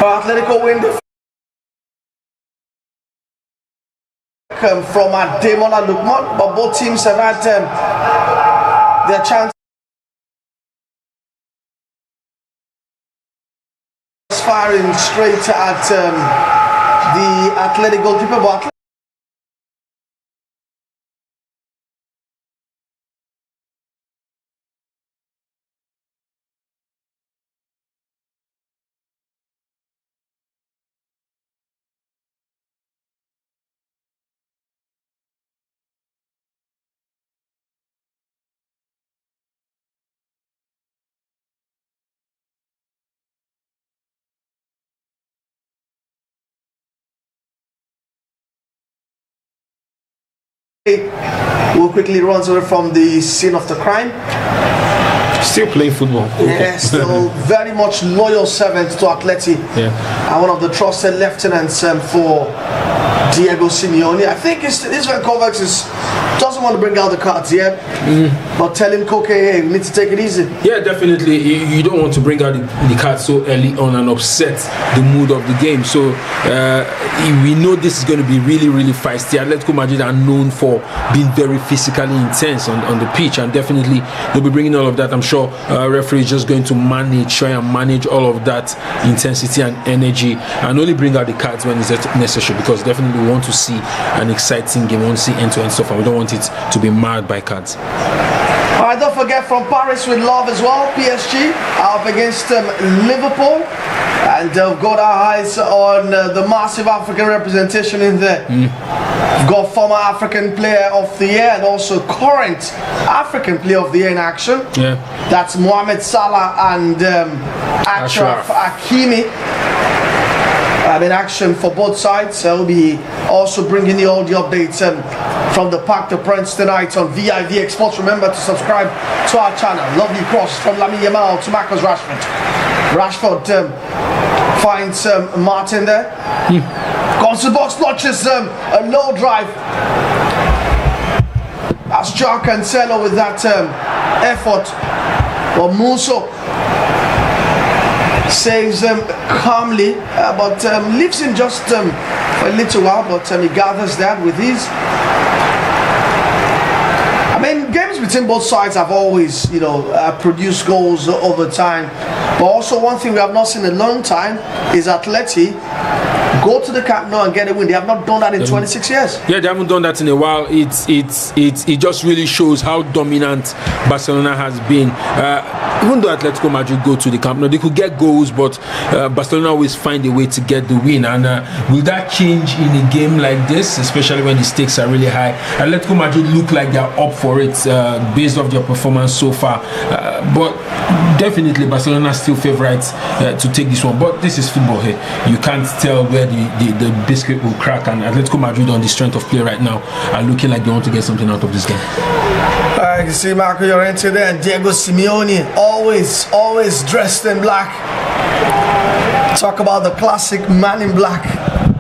Atletico win the from Ademola Lookman, but both teams have had their chance firing straight at the Atletico goalkeeper. But we'll quickly run away from the scene of the crime. Still playing football. Yeah, still very much loyal servant to Atleti. Yeah. And one of the trusted lieutenants for Diego Simeone. I think this Kovacs doesn't want to bring out the cards yet, but tell him, Koke, hey, we need to take it easy. Yeah, definitely. You don't want to bring out the cards so early on and upset the mood of the game. So we know this is going to be really, really feisty. Atletico Madrid are known for being very physically intense on the pitch, and definitely they'll be bringing all of that. I'm sure referee is just going to try and manage all of that intensity and energy, and only bring out the cards when it's necessary, because definitely we want to see an exciting game. We want to see end-to-end stuff, and we don't want it to be marred by cards. Alright, don't forget, from Paris with love as well, PSG up against Liverpool, and we've got our eyes on the massive African representation in there. We've got former African player of the year and also current African player of the year in action. Yeah, that's Mohamed Salah and Achraf Hakimi. In action for both sides. So we'll be also bringing you all the updates from the Parc des Princes tonight on VIVX. Remember to subscribe to our channel. Lovely cross from Lamine Yamal to Marcus Rashford. Rashford finds Martin there. Goes to the box, launches a low drive. That's Joao Cancelo with that effort. But Musso saves him calmly, but leaves him just for a little while, but he gathers that with ease. I mean, games between both sides have always, produced goals over time. But also one thing we have not seen in a long time is Atleti go to the Camp Nou and get a win. They have not done that in 26 years. Yeah, they haven't done that in a while. It just really shows how dominant Barcelona has been. Even though Atletico Madrid go to the Camp Nou, they could get goals, but Barcelona always find a way to get the win. And will that change in a game like this, especially when the stakes are really high? Atletico Madrid look like they're up for it based off their performance so far. But definitely Barcelona still favourites to take this one. But this is football here. You can't tell where the biscuit will crack, and Atletico Madrid, on the strength of play right now, are looking like they want to get something out of this game. I can see Marco Llorente there, and Diego Simeone, always dressed in black. Talk about the classic man in black.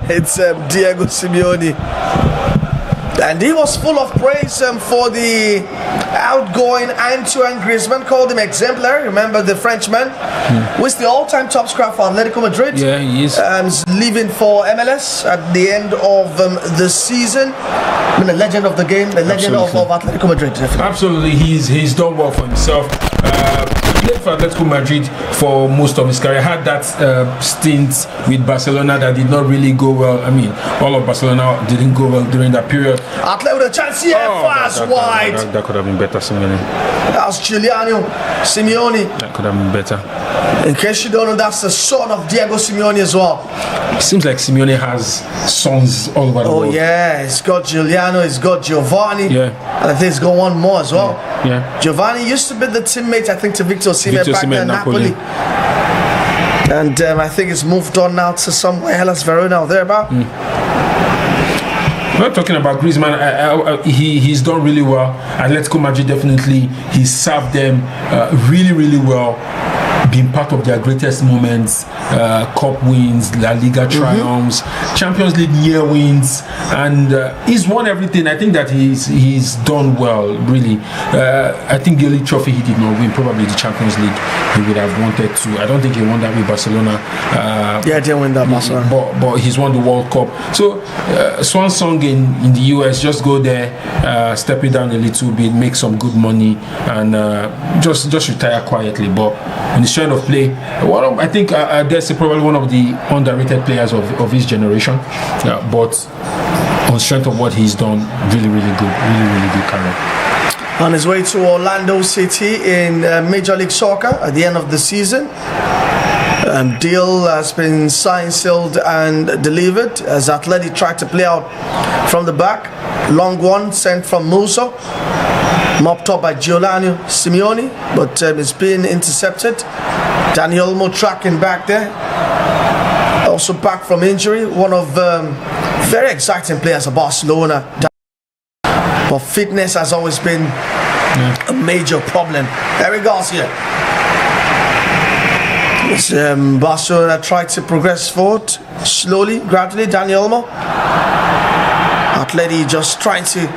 It's Diego Simeone. And he was full of praise for the outgoing Antoine Griezmann, called him exemplary. Remember the Frenchman, who is the all-time top scorer for Atletico Madrid. Yeah, he is. Leaving for MLS at the end of the season. I mean, the legend of the game, the legend of Atletico Madrid. Definitely. Absolutely, he's done well for himself. Played for Atletico Madrid for most of his career. Had that stint with Barcelona that did not really go well. I mean, all of Barcelona didn't go well during that period. Atletico with a chance here, fast wide. That could have been better, Simeone. That's Giuliano Simeone. That could have been better. In case you don't know, that's the son of Diego Simeone as well. It seems like Simeone has sons all over the world. Oh yeah, he's got Giuliano, he's got Giovanni. Yeah. And I think he's got one more as well. Yeah. Giovanni used to be the teammate, I think, to Victor Osimhen back then, Napoli. And I think he's moved on now to somewhere else, Verona or thereabout. We're talking about Griezmann. He's done really well. Atletico Madrid definitely, he served them really, really well. Being part of their greatest moments, cup wins, La Liga triumphs, Champions League year wins, and he's won everything. I think that he's done well, really. I think the only trophy he did not win, probably the Champions League. he would have wanted to. I don't think he won that with Barcelona. Yeah, didn't win that Barcelona. But he's won the World Cup. So swan song in the US, just go there, step it down a little bit, make some good money, and just retire quietly. But on the strength of play, I think that's probably one of the underrated players of his generation. But on strength of what he's done, really good career. On his way to Orlando City in Major League Soccer at the end of the season. Deal has been signed, sealed and delivered as Atletico tried to play out from the back. Long one sent from Musa, mopped up by Giuliano Simeone, but it's been intercepted. Daniel Olmo tracking back there, also back from injury. One of very exciting players of Barcelona, but fitness has always been a major problem. There he goes here. Barcelona tried to progress forward slowly, gradually. Daniel Olmo. Atleti just trying to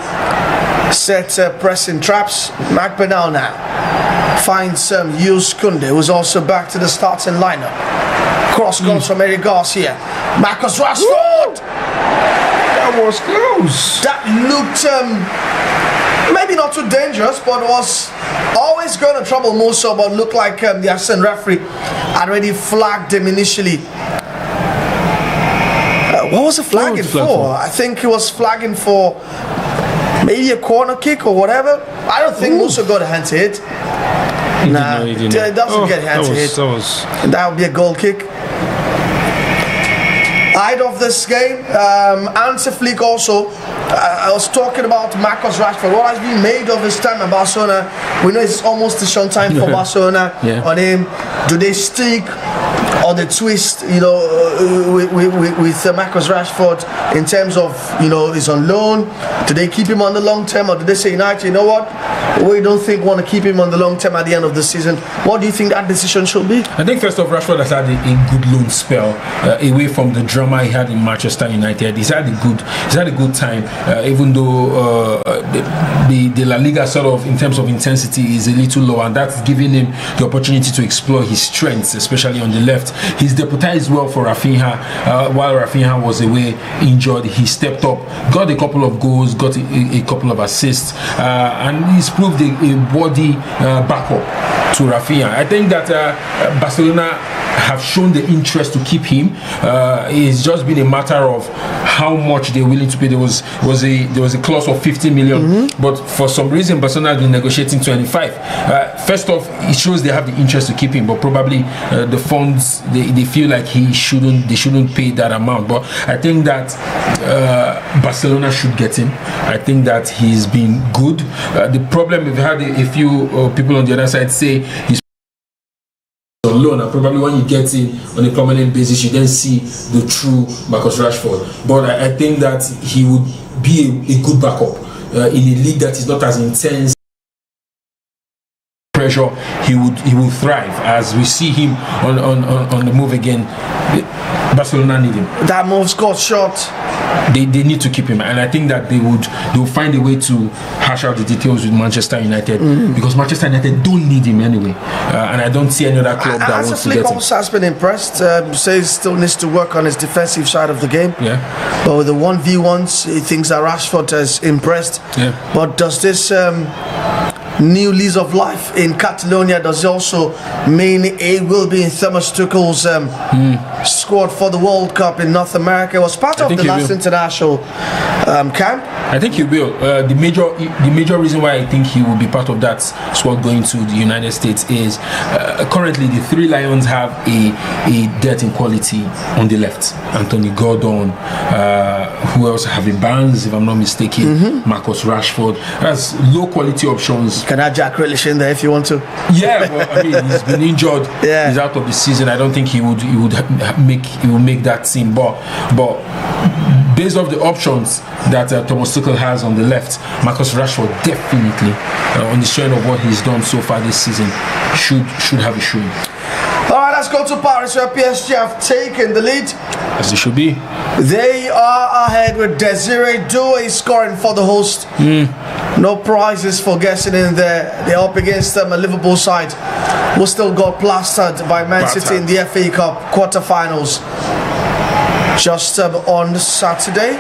set pressing traps. McBurnell now finds Yus Kunde, who's also back to the starting lineup. Cross comes from Eric Garcia. Marcus Rashford. That was close. That looked maybe not too dangerous, but was always going to trouble Musa, but looked like the assistant referee had already flagged him initially. What was the flagging for? I think he was flagging for maybe a corner kick or whatever. I don't think Musa got a hand to hit. Nah, it doesn't get hand to hit. That would be a goal kick. Height of this game, Hansi Flick also. I was talking about Marcus Rashford. What has been made of his time at Barcelona? We know it's almost the short time for Barcelona. On him, do they stick or the twist? You know, with Marcus Rashford in terms of he's on loan. Do they keep him on the long term, or do they say United? You know what? We don't want to keep him on the long term at the end of the season. What do you think that decision should be? I think first off, Rashford has had a good loan spell away from the drama he had in Manchester United. He's had a good time, even though the La Liga sort of in terms of intensity is a little low, and that's giving him the opportunity to explore his strengths, especially on the left. He's deputized well for Rafinha. While Rafinha was away injured, he stepped up, got a couple of goals, got a couple of assists, and he's proved a body backup to Rafinha. I think that Barcelona have shown the interest to keep him. It's just been a matter of how much they're willing to pay. There was a clause of 50 million, but for some reason Barcelona has been negotiating 25. First off, it shows they have the interest to keep him, but probably the funds they feel like they shouldn't pay that amount. But I think that Barcelona should get him. I think that he's been good. The problem, we've had a few people on the other side say he's on loan, and probably when you get in on a permanent basis, you then see the true Marcus Rashford. But I think that he would be a good backup in a league that is not as intense. Pressure, he will thrive. As we see him on the move again, Barcelona need him. That move's got short. They need to keep him, and I think that they'll find a way to hash out the details with Manchester United, because Manchester United don't need him anyway, and I don't see any other club that wants to get him. Also has been impressed. Says still needs to work on his defensive side of the game. But with the 1v1s, he thinks that Rashford has impressed. But does this new lease of life in Catalonia does it also mean it will be in Thomas Tuchel's squad for the World Cup in North America? It was part of the last international camp. I think he will. The major reason why I think he will be part of that squad going to the United States is currently the Three Lions have a depth in quality on the left. Anthony Gordon, who else have a Barnes, if I'm not mistaken, Marcus Rashford. That's low quality options. Can I Jack Grealish in there if you want to? Yeah, well, I mean, he's been injured. He's out of the season. I don't think he will make that team. But based off the options that Thomas Tuchel has on the left, Marcus Rashford definitely, on the strength of what he's done so far this season, should have a showing. All right, let's go to Paris, where PSG have taken the lead. As they should be. They are ahead with Desiree Doué scoring for the host. No prizes for guessing in there. They're up against a Liverpool side who still got plastered by Man City in the FA Cup quarterfinals just on Saturday.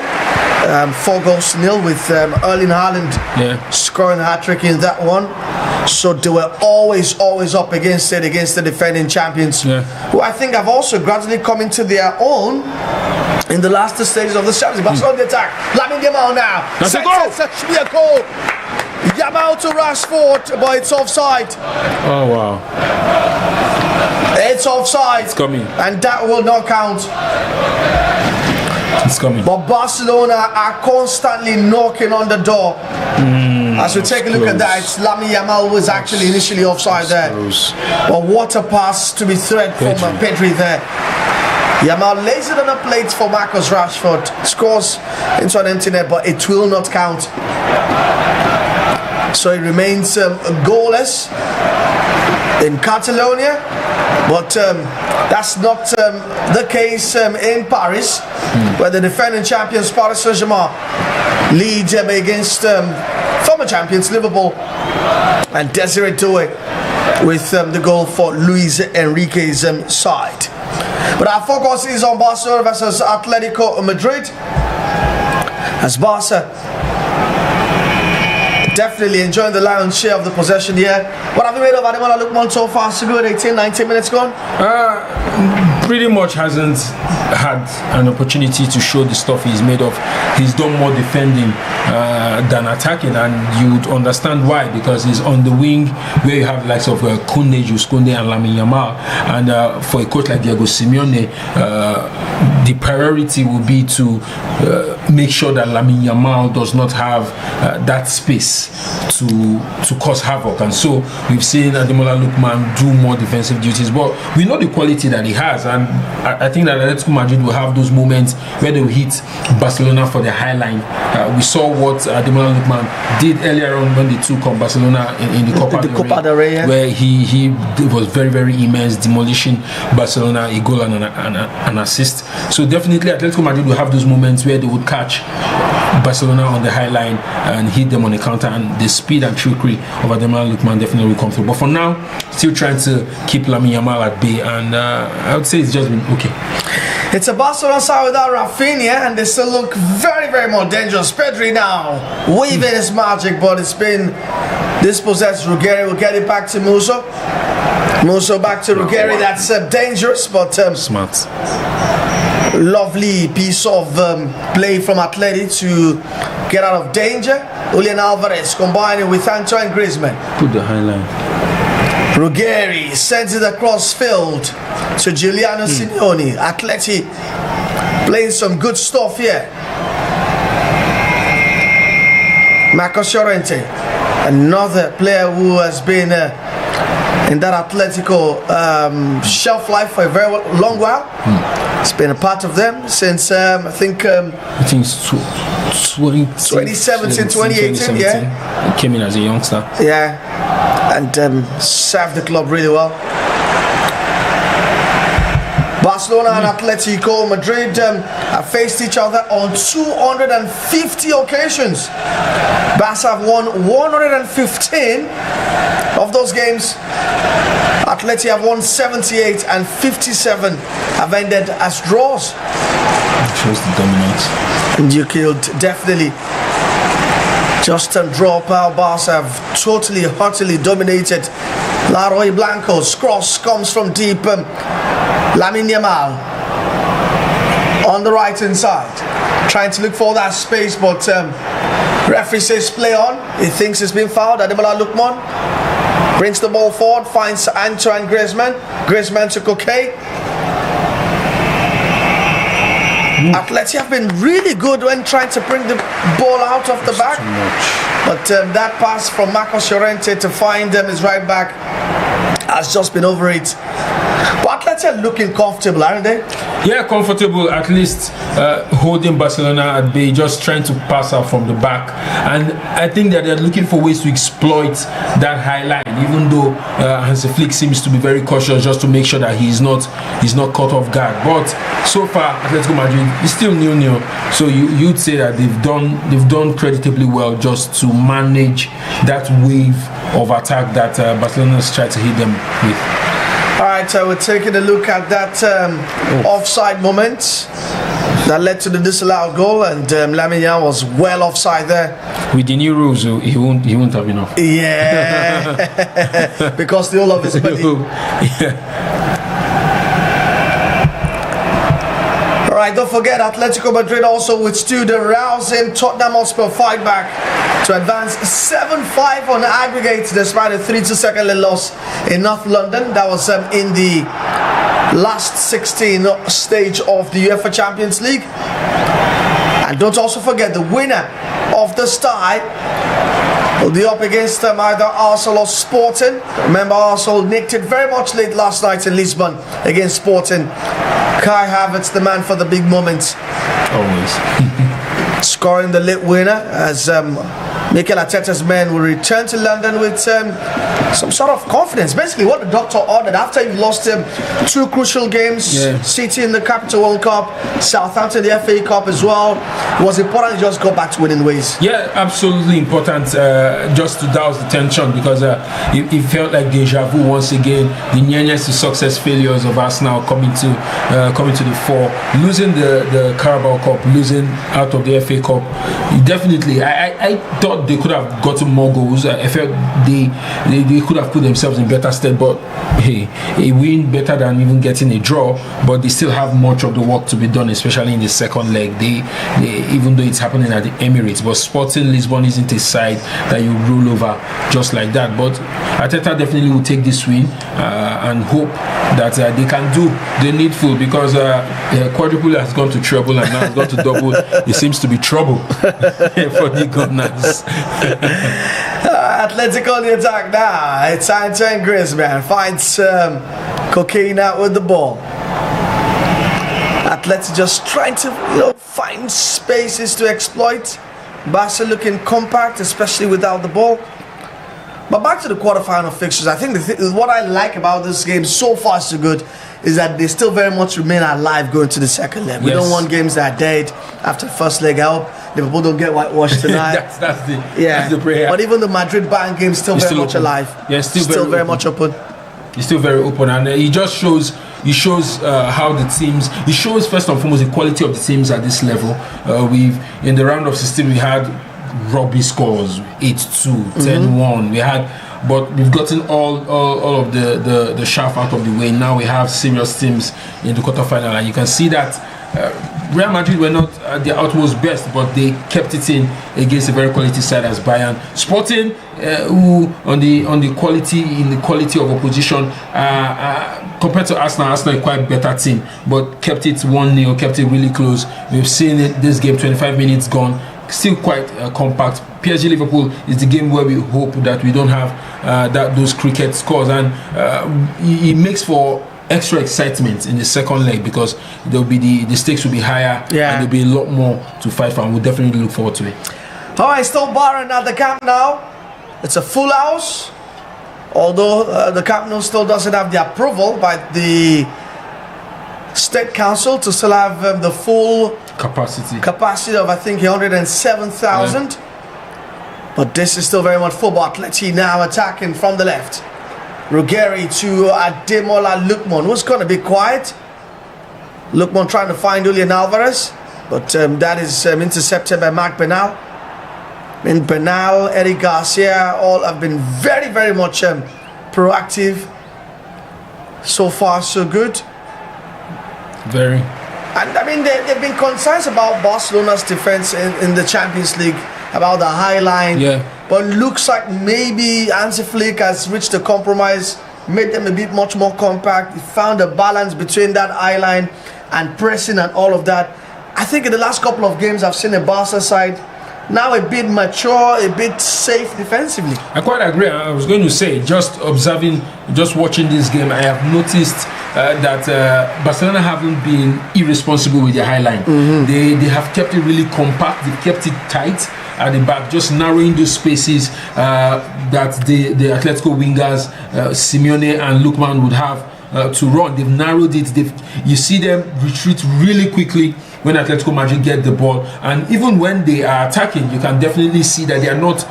4-0 with Erling Haaland scoring a hat-trick in that one. So they were always up against the defending champions, who I think have also gradually come into their own in the last stages of the Champions League. Barcelona the attack. Lamine Yamal now. That's a goal. That should be a goal. Yamal to Rashford, but it's offside. Oh wow. It's offside. It's coming. And that will not count. It's coming. But Barcelona are constantly knocking on the door. As we take a look at that, it's Lamine Yamal was actually initially offside there. But what a pass to be thread from Pedri there. Yamal lays it on a plate for Marcus Rashford. Scores into an empty net, but it will not count. So it remains goalless in Catalonia. But that's not the case in Paris, where the defending champions Paris Saint-Germain lead against former champions Liverpool, and Desiree Doué with the goal for Luis Enrique's side. But our focus is on Barcelona versus Atletico Madrid, as Barca definitely enjoying the lion's share of the possession here. What have you made of Ademola Lookman so far? So good, 18-19 minutes gone? Pretty much hasn't had an opportunity to show the stuff he's made of. He's done more defending than attacking, and you would understand why, because he's on the wing where you have the likes of Koundé, Jules Koundé and Lamine Yamal, and for a coach like Diego Simeone, the priority will be to make sure that Lamine Yamal does not have that space to cause havoc. And so we've seen Ademola Lookman do more defensive duties, but we know the quality that he has, and I think that Atletico Madrid will have those moments where they will hit Barcelona for the high line. We saw what Ademola Lookman did earlier on when they took on Barcelona in the Copa del Rey, where he was very immense, demolishing Barcelona, a goal and an assist. So definitely Atletico Madrid will have those moments where they would catch Barcelona on the high line and hit them on the counter, and the speed and trickery of Ademola Lookman definitely will come through. But for now, still trying to keep Lamine Yamal at bay, and I would say it's just been okay. It's a Barcelona side without Rafinha, and they still look very more dangerous. Pedri now weaving his magic, but it's been dispossessed. Ruggeri will get it back to Musso. Musso back to Ruggeri. That's dangerous, but smart. Lovely piece of play from Atleti to get out of danger. Julian Alvarez combining with Antoine Griezmann. Put the high line. Ruggeri sends it across field to Giuliano Simeone. Atleti playing some good stuff here. Marcos Llorente, another player who has been in that Atletico shelf life for a very long while. It's been a part of them since I think it's 2017, 2018. Yeah, he came in as a youngster. Yeah, and served the club really well. Barcelona and Atletico Madrid have faced each other on 250 occasions. Barca have won 115 of those games. Atleti have won 78, and 57 have ended as draws. It shows the dominance. And you could definitely just draw how Barca have totally, utterly dominated. Leroy Blanco's cross comes from deep. Lamine Yamal on the right hand side, trying to look for that space, but referee says play on. He thinks it's been fouled. Ademola Lookman brings the ball forward, finds Antoine Griezmann. Griezmann to Koke. Atleti have been really good when trying to bring the ball out of the back, but that pass from Marcos Llorente to find his right back has just been over it. But Atleti are looking comfortable, aren't they? Yeah, comfortable, at least holding Barcelona at bay, just trying to pass out from the back. And I think that they're looking for ways to exploit that high line, even though Hansi Flick seems to be very cautious just to make sure that he's not caught off guard. But so far, Atletico Madrid is still 0-0. So you'd say that they've done creditably well just to manage that wave of attack that Barcelona's tried to hit them with. All right, so we're taking a look at that offside moment that led to the disallowed goal, and Lamine Yamal was well offside there. With the new rules, he won't have enough. Yeah, because the whole of his body. Yeah. All right, don't forget, Atletico Madrid also withstood a rousing Tottenham Hotspur fight back to advance 7-5 on aggregate despite a 3-2 second leg loss in North London. That was in the last 16 stage of the UEFA Champions League. And don't also forget, the winner of this tie will be up against either Arsenal or Sporting. Remember, Arsenal nicked it very much late last night in Lisbon against Sporting. Kai Havertz, the man for the big moments, Always. scoring the late winner as Mikel Arteta's men will return to London with some sort of confidence. Basically, what the doctor ordered after you've lost 2 crucial games, City in the Capital World Cup, Southampton the FA Cup as well, it was important to just go back to winning ways. Yeah, absolutely important, just to douse the tension, because it felt like deja vu once again. The nearness to success failures of Arsenal coming to the fore, losing the Carabao Cup, losing out of the FA Cup. Definitely, I thought they could have gotten more goals. I felt they could have put themselves in better stead, but hey, a win better than even getting a draw. But they still have much of the work to be done, especially in the second leg. They even though it's happening at the Emirates, but Sporting Lisbon isn't a side that you roll over just like that. But Arteta definitely will take this win and hope that they can do the needful, because quadruple has gone to treble and now has gone to double. It seems to be trouble for the Gunners. Atletico on the attack now. It's Antoine Griezmann finds Cocaine out with the ball. Atleti just trying to find spaces to exploit. Barca looking compact, especially without the ball. But back to the quarterfinal fixtures, I think what I like about this game, so far so good, is that they still very much remain alive going to the second leg. We don't want games that are dead after the first leg out. Liverpool don't get whitewashed tonight. that's the prayer. But even the Madrid-Bayern game is still very much alive. Yeah, still very much open. It's still very open, and he just shows. He shows how the teams. He shows first and foremost the quality of the teams at this level. We've in the round of 16 we had rugby scores 8-2, 10-1. We had, but we've gotten all of the chaff out of the way. Now we have serious teams in the quarterfinal, and you can see that Real Madrid were not at their utmost best, but they kept it in against a very quality side as Bayern. Sporting, who on the quality of opposition compared to Arsenal is quite a better team, but kept it 1-0, kept it really close. We've seen it this game, 25 minutes gone. Still quite compact. PSG Liverpool is the game where we hope that we don't have those cricket scores, and it makes for extra excitement in the second leg, because there'll be the stakes will be higher, and there'll be a lot more to fight for, and we'll definitely look forward to it. All right, still barring at the Camp Nou. It's a full house, although the Camp Nou still doesn't have the approval by the State Council to still have the full capacity of I think 107,000. But this is still very much football. Atleti now attacking from the left. Ruggeri to Ademola Lookman, who's going to be quiet. Lookman trying to find Julian Alvarez, but that is intercepted by Marc Bernal. Bernal, Eric Garcia, all have been very, very much proactive. So far, so good. Very. And I mean, they've been concerned about Barcelona's defense in the Champions League, about the high line. Yeah. But looks like maybe Hansi Flick has reached a compromise, made them a bit much more compact. He found a balance between that high line and pressing and all of that. I think in the last couple of games, I've seen a Barca side now a bit mature, a bit safe defensively. I quite agree. I was going to say, just watching this game, I have noticed that Barcelona haven't been irresponsible with their high line. They have kept it really compact. They've kept it tight at the back, just narrowing those spaces that the Atletico wingers, Simeone and Lookman, would have to run. They've narrowed it. You see them retreat really quickly when Atletico Madrid get the ball, and even when they are attacking, you can definitely see that they are not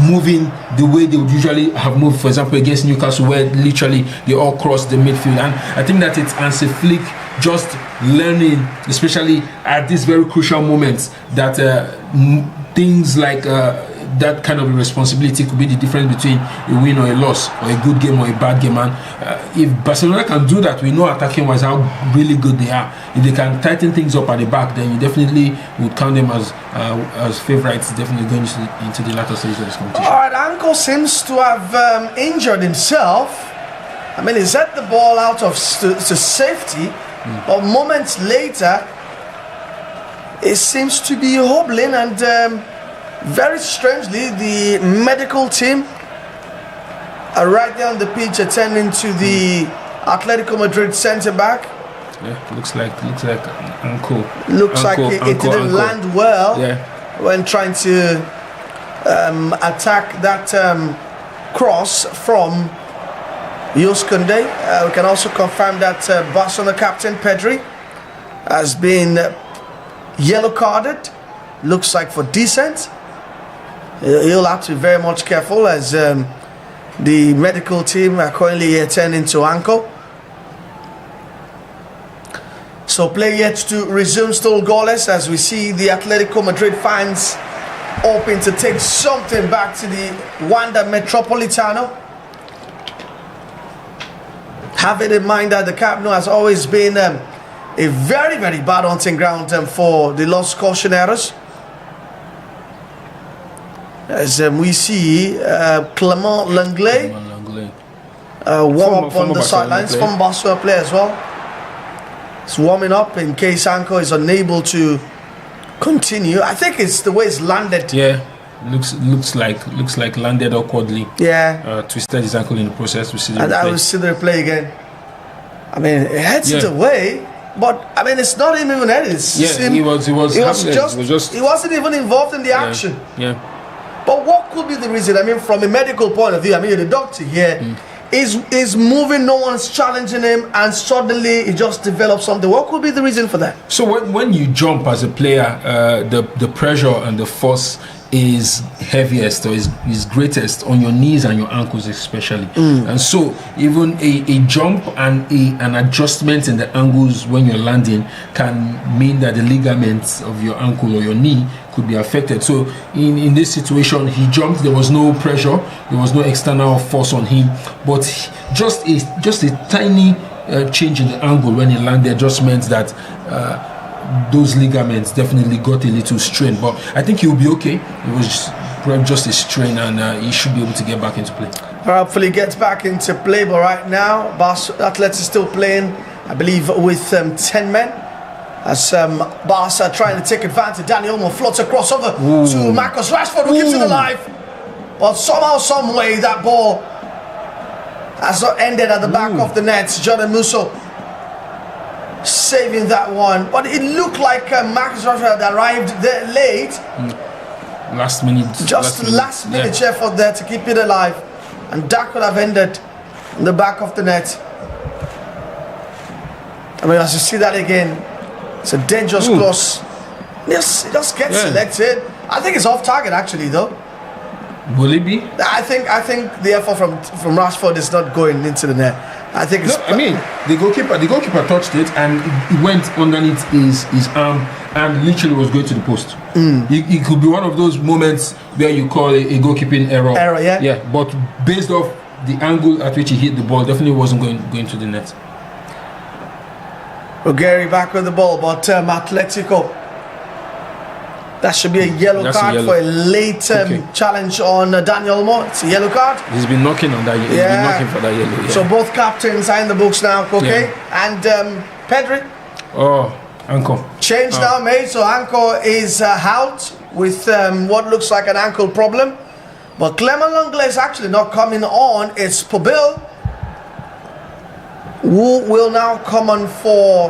moving the way they would usually have moved. For example, against Newcastle, where literally they all cross the midfield. And I think that it's Hansi Flick just learning, especially at these very crucial moments, that things like that kind of responsibility could be the difference between a win or a loss, or a good game or a bad game. And if Barcelona can do that, we know attacking wise how really good they are. If they can tighten things up at the back, then you definitely would count them as favourites, definitely going into the latter stages of this competition. All right, Anko seems to have injured himself. I mean, he set the ball out of to safety, but moments later it seems to be hobbling, and very strangely, the medical team are right there on the pitch attending to the Atletico Madrid centre back. Yeah, looks like Uncle. Looks like it didn't land well when trying to attack that cross from Yuskunde. We can also confirm that Barcelona captain Pedri has been yellow carded. Looks like for descent. He'll have to be very much careful, as the medical team are currently attending to ankle. So play yet to resume, still goalless, as we see the Atletico Madrid fans hoping to take something back to the Wanda Metropolitano. Having in mind that the Camp Nou has always been a very, very bad hunting ground for the Los Colchoneros. As we see Clement Lenglet warm up on the sidelines, from Barcelona player as well. It's warming up in case Anko is unable to continue. I think it's the way it's landed. Yeah, looks like landed awkwardly. Yeah, twisted his ankle in the process. We see the and replay. I will see the replay again. I mean, it heads it away, but I mean, it's not him even headed. He wasn't even involved in the action. Yeah. But what could be the reason? I mean, from a medical point of view, I mean, you're the doctor here. Is moving, no one's challenging him, and suddenly he just develops something. What could be the reason for that? So when you jump as a player, the pressure and the force is heaviest, or is greatest on your knees and your ankles especially. And so even a jump and an adjustment in the angles when you're landing can mean that the ligaments of your ankle or your knee could be affected. So in this situation, he jumped, there was no pressure, there was no external force on him, but just a tiny change in the angle when he landed just meant that those ligaments definitely got a little strained. But I think he'll be okay. It was just a strain, and he should be able to get back into play. Hopefully gets back into play, but right now Atletico is still playing, I believe, with 10 men. As Barca trying to take advantage. Dani Olmo floats across over to Marcus Rashford, who keeps it alive. But somehow, some way, that ball has not ended at the back of the net. Jordan Musso saving that one. But it looked like Marcus Rashford had arrived there late. Last minute effort there to keep it alive. And that could have ended in the back of the net. I mean, as you see that again, it's a dangerous cross. Yes, it just gets selected. I think it's off target actually, though. Will it be? I think the effort from Rashford is not going into the net. I think it's. No, I mean, the goalkeeper touched it and it went underneath his arm and literally was going to the post. It could be one of those moments where you call a goalkeeping error. Yeah, but based off the angle at which he hit the ball, definitely wasn't going to the net. Gary back with the ball, but Atletico. That should be a yellow card for a late challenge on Daniel Olmo. It's a yellow card. He's been knocking on that. He's been knocking for that yellow. Yeah. So both captains are in the books now, and Pedri. Ankle. Change now made, so Ankle is out with what looks like an ankle problem. But Clement Lenglet is actually not coming on. It's Pobel Who will now come on for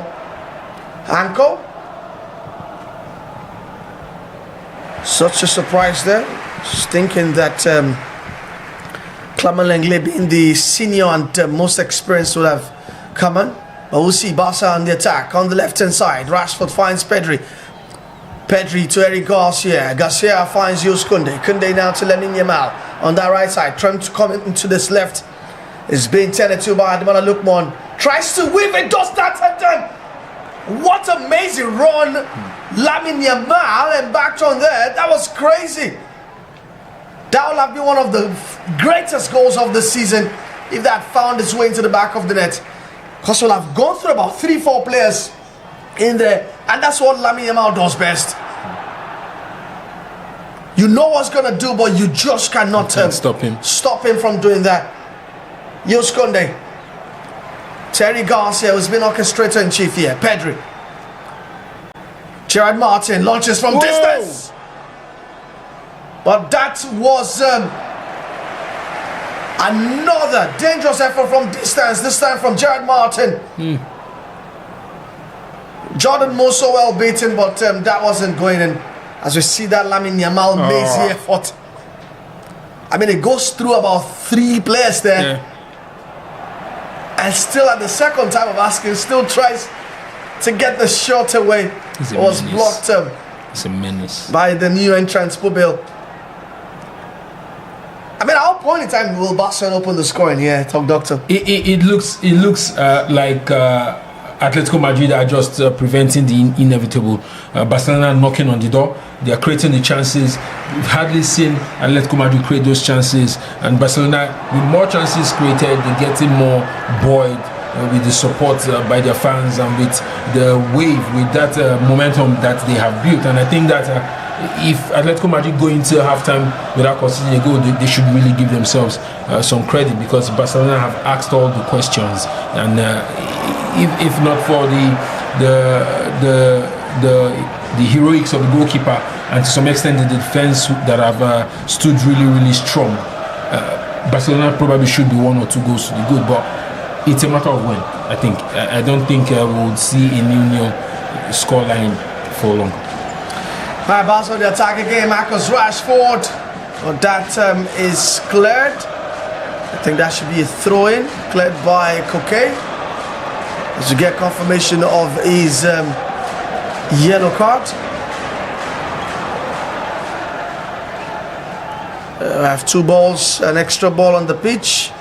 Anko? Such a surprise there. Just thinking that Clement Lenglet, being the senior and most experienced, would have come on. But we'll see Barca on the attack. On the left-hand side, Rashford finds Pedri. Pedri to Eric Garcia. Garcia finds Jules Koundé. Koundé now to Lamine Yamal. On that right side, trying to come into this left. It's being tended to by Ademola Lookman. Tries to weave it, does that and then. What amazing run. Lamine Yamal and back on there. That was crazy. That would have been one of the greatest goals of the season if that found its way into the back of the net. Because we'll have gone through about 3-4 players in there, and that's what Lamine Yamal does best. You know what's gonna do, but you just cannot stop him from doing that. Jules Koundé, Terry Garcia, who's been orchestrator in chief here. Pedri, Gerard Martin launches from distance, but that was another dangerous effort from distance. This time from Gerard Martin. Jordan Mo so well beaten, but that wasn't going in. As we see that Lamine Yamal lazy effort. I mean, it goes through about 3 players there. And still at the second time of asking, still tries to get the shot away. It was blocked it's a menace by the new entrant, Pubil. I mean, at what point in time will Barcelona open the scoring here, Talk Doctor? It looks like Atletico Madrid are just preventing the inevitable. Barcelona knocking on the door. They are creating the chances. We've hardly seen Atletico Madrid create those chances, and Barcelona, with more chances created, they're getting more buoyed with the support by their fans and with the wave, with that momentum that they have built. And I think that if Atletico Madrid go into halftime without conceding a goal, they should really give themselves some credit, because Barcelona have asked all the questions, and if not for the heroics of the goalkeeper and to some extent the defense that have stood really strong, Barcelona probably should be 1 or 2 goals to the good, but it's a matter of when. I think I don't think we would see a new scoreline for long. Right, Barca the attack again. Marcus Rashford, but that is cleared. I think that should be a throw-in, cleared by Koke, as we get confirmation of his yellow card. I have 2 balls, an extra ball on the pitch,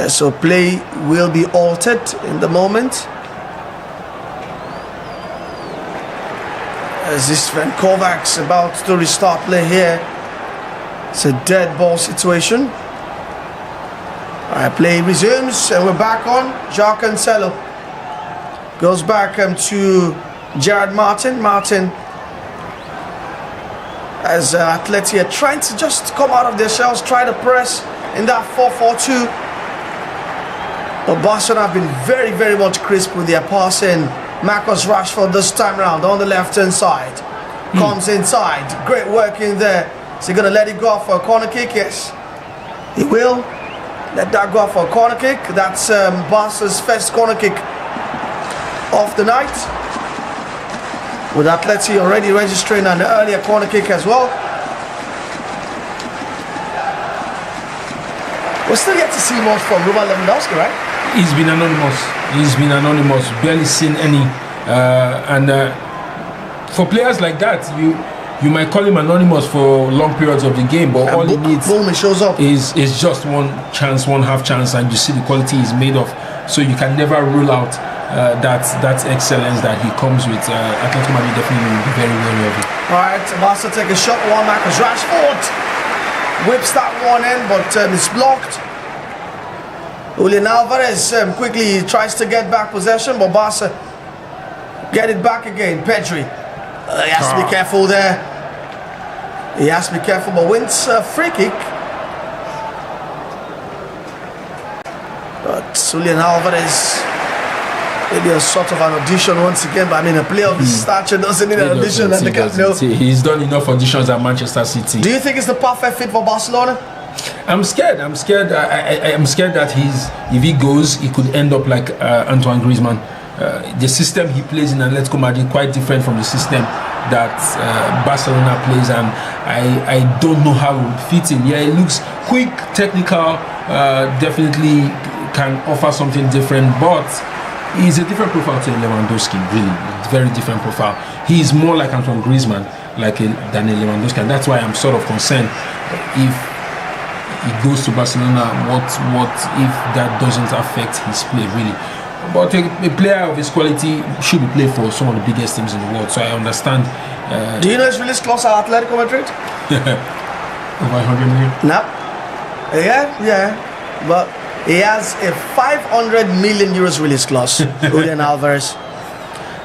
so play will be altered in the moment. As this Sven Kovac's about to restart play here. It's a dead ball situation. Alright, play resumes and we're back on. João Cancelo goes back to Gerard Martin. Martin, as Atletico trying to just come out of their shells, try to press in that 4-4-2. But Barcelona have been very much crisp with their passing. Marcus Rashford this time around on the left hand side. Comes inside. Great work in there. Is he going to let it go off for a corner kick? Yes. He will. Let that go off for a corner kick. That's Barca's first corner kick of the night, with Atleti already registering an earlier corner kick as well. We'll still get to see more from Robert Lewandowski, right? He's been anonymous. Barely seen any. For players like that, you might call him anonymous for long periods of the game, but all he needs shows up. is just one chance, one half chance, and you see the quality he's made of. So you can never rule out that excellence that he comes with. Atletico Madrid definitely will be very wary of it. Alright, Barca take a shot. Marcus Rashford whips that one in, but it's blocked. Julian Alvarez quickly tries to get back possession, but Barca get it back again. Pedri, he has to be careful there. He has to be careful, but wins a free kick. But Julian Alvarez, maybe a sort of an audition once again, but I mean, a player of his stature doesn't need an audition at the Camp Nou. He's done enough auditions at Manchester City. Do you think it's the perfect fit for Barcelona? I'm scared. I'm scared that if he goes, he could end up like Antoine Griezmann. The system he plays in Atletico Madrid quite different from the system that Barcelona plays, and I don't know how it would fit in. Yeah, it looks quick, technical, definitely can offer something different, but he's a different profile to Lewandowski, really, very different profile. He's more like Antoine Griezmann than Lewandowski, and that's why I'm sort of concerned if he goes to Barcelona, what if that doesn't affect his play, really. But a player of his quality should be played for some of the biggest teams in the world, so I understand. Do you know his release clause at Atletico Madrid? Over 100 million? No. Yeah. But he has a 500 million euros release clause, Julian Alvarez.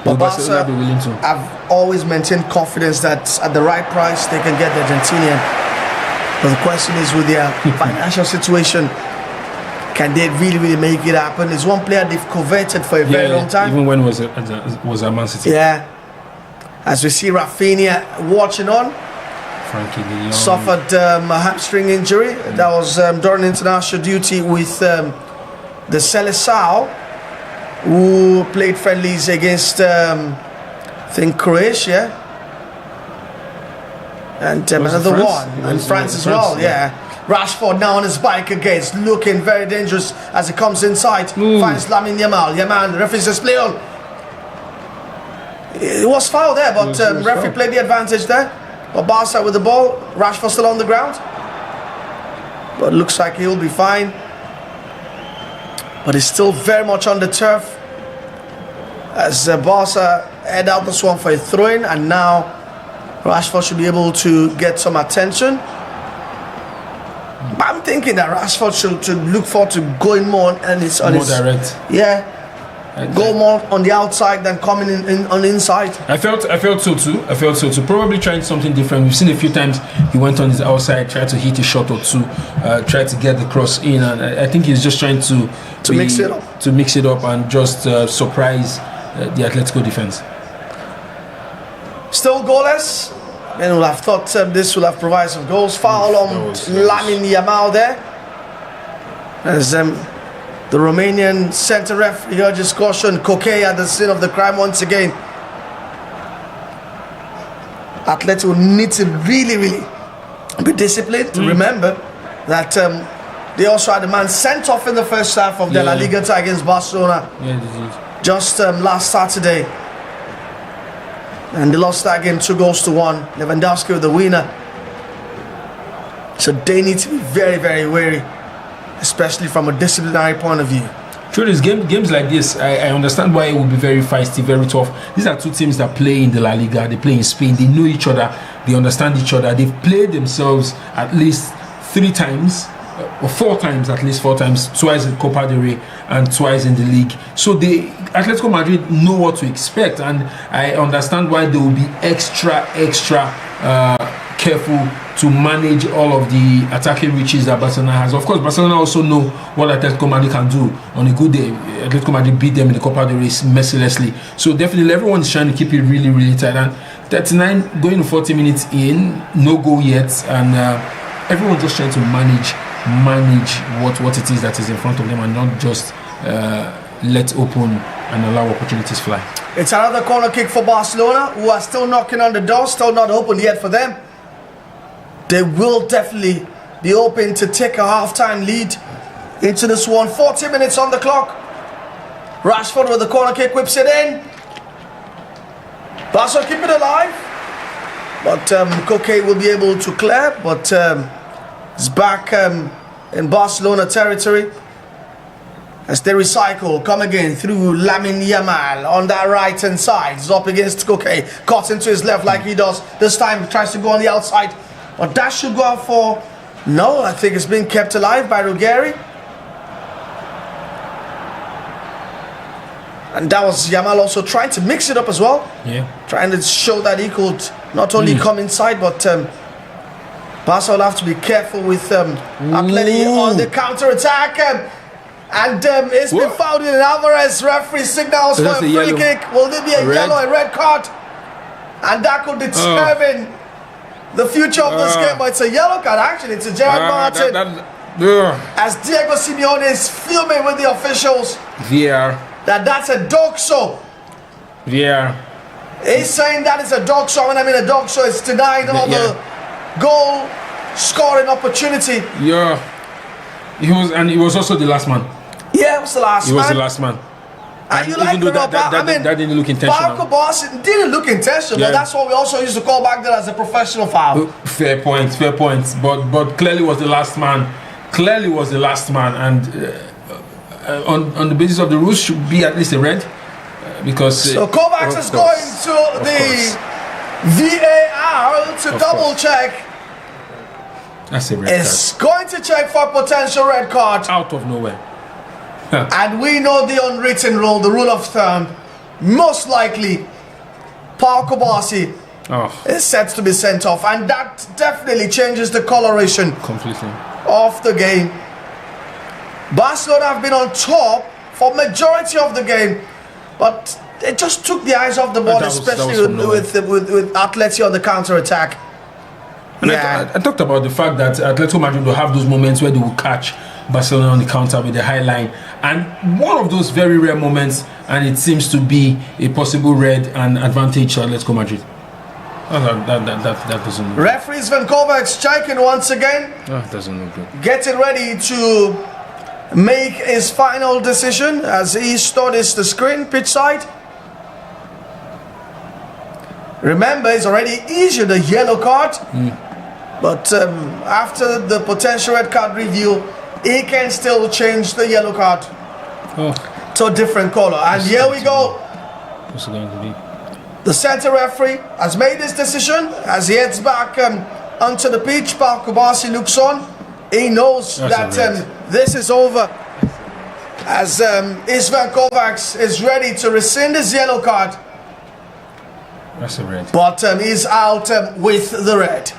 But Barca be willing to? I've always maintained confidence that at the right price they can get the Argentinian. But the question is, with their financial situation, can they really make it happen? It's one player they've coveted for a very long time. Even when was at Man City. Yeah. As we see Rafinha watching on, Frankie de Jong suffered a hamstring injury. That was during international duty with the Seleção, who played friendlies against I think Croatia and another one, and France as well. Yeah. Rashford now on his bike again, it's looking very dangerous as he comes inside. Finds Lamine Yamal. Yamal, the referee says play on. It was foul there, but referee played the advantage there. But Barca with the ball, Rashford still on the ground. But looks like he'll be fine. But he's still very much on the turf. As Barca head out this one for a throw-in, and now Rashford should be able to get some attention. But I'm thinking that Rashford should look forward to going more on his direct. Yeah. Go more on the outside than coming in on the inside. I felt so too. Probably trying something different. We've seen a few times he went on his outside, tried to hit a shot or two, tried to get the cross in, and I think he's just trying to mix it up and just surprise the Atletico defense. Still goalless. And we'll have thought this will have provided some goals. Foul on Lamine Yamal there. As the Romanian centre ref urges caution. Koke at the scene of the crime once again. Atletico need to really be disciplined. Remember that they also had a man sent off in the first half of the La Liga tie against Barcelona. Just last Saturday. And they lost that game 2-1. Lewandowski with the winner. So they need to be very wary, especially from a disciplinary point of view. True, this games like this, I understand why it will be very feisty, very tough. These are two teams that play in the La Liga. They play in Spain. They know each other. They understand each other. They've played themselves at least 3 times. Or 4 times, at least 4 times, twice in Copa del Rey and twice in the league. So Atletico Madrid know what to expect, and I understand why they will be extra careful to manage all of the attacking reaches that Barcelona has. Of course, Barcelona also know what Atletico Madrid can do. On a good day, Atletico Madrid beat them in the Copa del Rey mercilessly. So definitely everyone is trying to keep it really tight. And 39 going to 40 minutes in, no goal yet, and everyone just trying to manage what it is that is in front of them, and not just let open and allow opportunities fly. It's another corner kick for Barcelona, who are still knocking on the door, still not open yet for them. They will definitely be open to take a half-time lead into this one. 40 minutes on the clock. Rashford with the corner kick, whips it in. Barca keep it alive, but Koke will be able to clear, but it's back in Barcelona territory as they recycle, come again through Lamine Yamal on that right hand side. He's up against Koke, cuts into his left like he does. This time tries to go on the outside, but that should go out for no. I think it's been kept alive by Ruggeri, and that was Yamal also trying to mix it up as well. Trying to show that he could not only come inside, but Barca will have to be careful with Atleti on the counter-attack. And it's been fouled in. Alvarez referee signals for a free kick. Will there be a yellow, a red card? And that could determine the future of this game, but it's a yellow card. Actually, it's a Gerard Martin. As Diego Simeone is filming with the officials. VAR. That's a dog show. VAR. He's saying that it's a dog show, and I mean a dog show is denying all the goal scoring opportunity. Yeah. He was also the last man. Yeah, it was the last man. He was the last man. And you like that didn't look intentional. Paco Boss didn't look intentional, but that's what we also used to call back then as a professional foul. Fair point. But clearly was the last man. Clearly was the last man, and on the basis of the rules should be at least a red, because. So Kovacs is going to the VAR to double check. That's a red card. It's going to check for a potential red card. Out of nowhere. And we know the unwritten rule, the rule of thumb. Most likely, Paul Kobasi is set to be sent off, and that definitely changes the coloration completely of the game. Barcelona have been on top for majority of the game, but it just took the eyes off the ball, especially with Atletico on the counter attack. And I talked about the fact that Atletico Madrid will have those moments where they will catch Barcelona on the counter with the high line, and one of those very rare moments, and it seems to be a possible red and advantage to Atletico Madrid. That doesn't look good. Referee Sven Kovacs checking once again. Doesn't look good. Getting ready to make his final decision as he studies the screen pitch side. Remember, he's already issued a yellow card, but after the potential red card review, he can still change the yellow card to a different color. And here we go. What's it going to be? The center referee has made his decision as he heads back onto the pitch. Paul Kobasi looks on. He knows that this is over, as Isvan Kovacs is ready to rescind his yellow card. That's a red. But he's out with the red.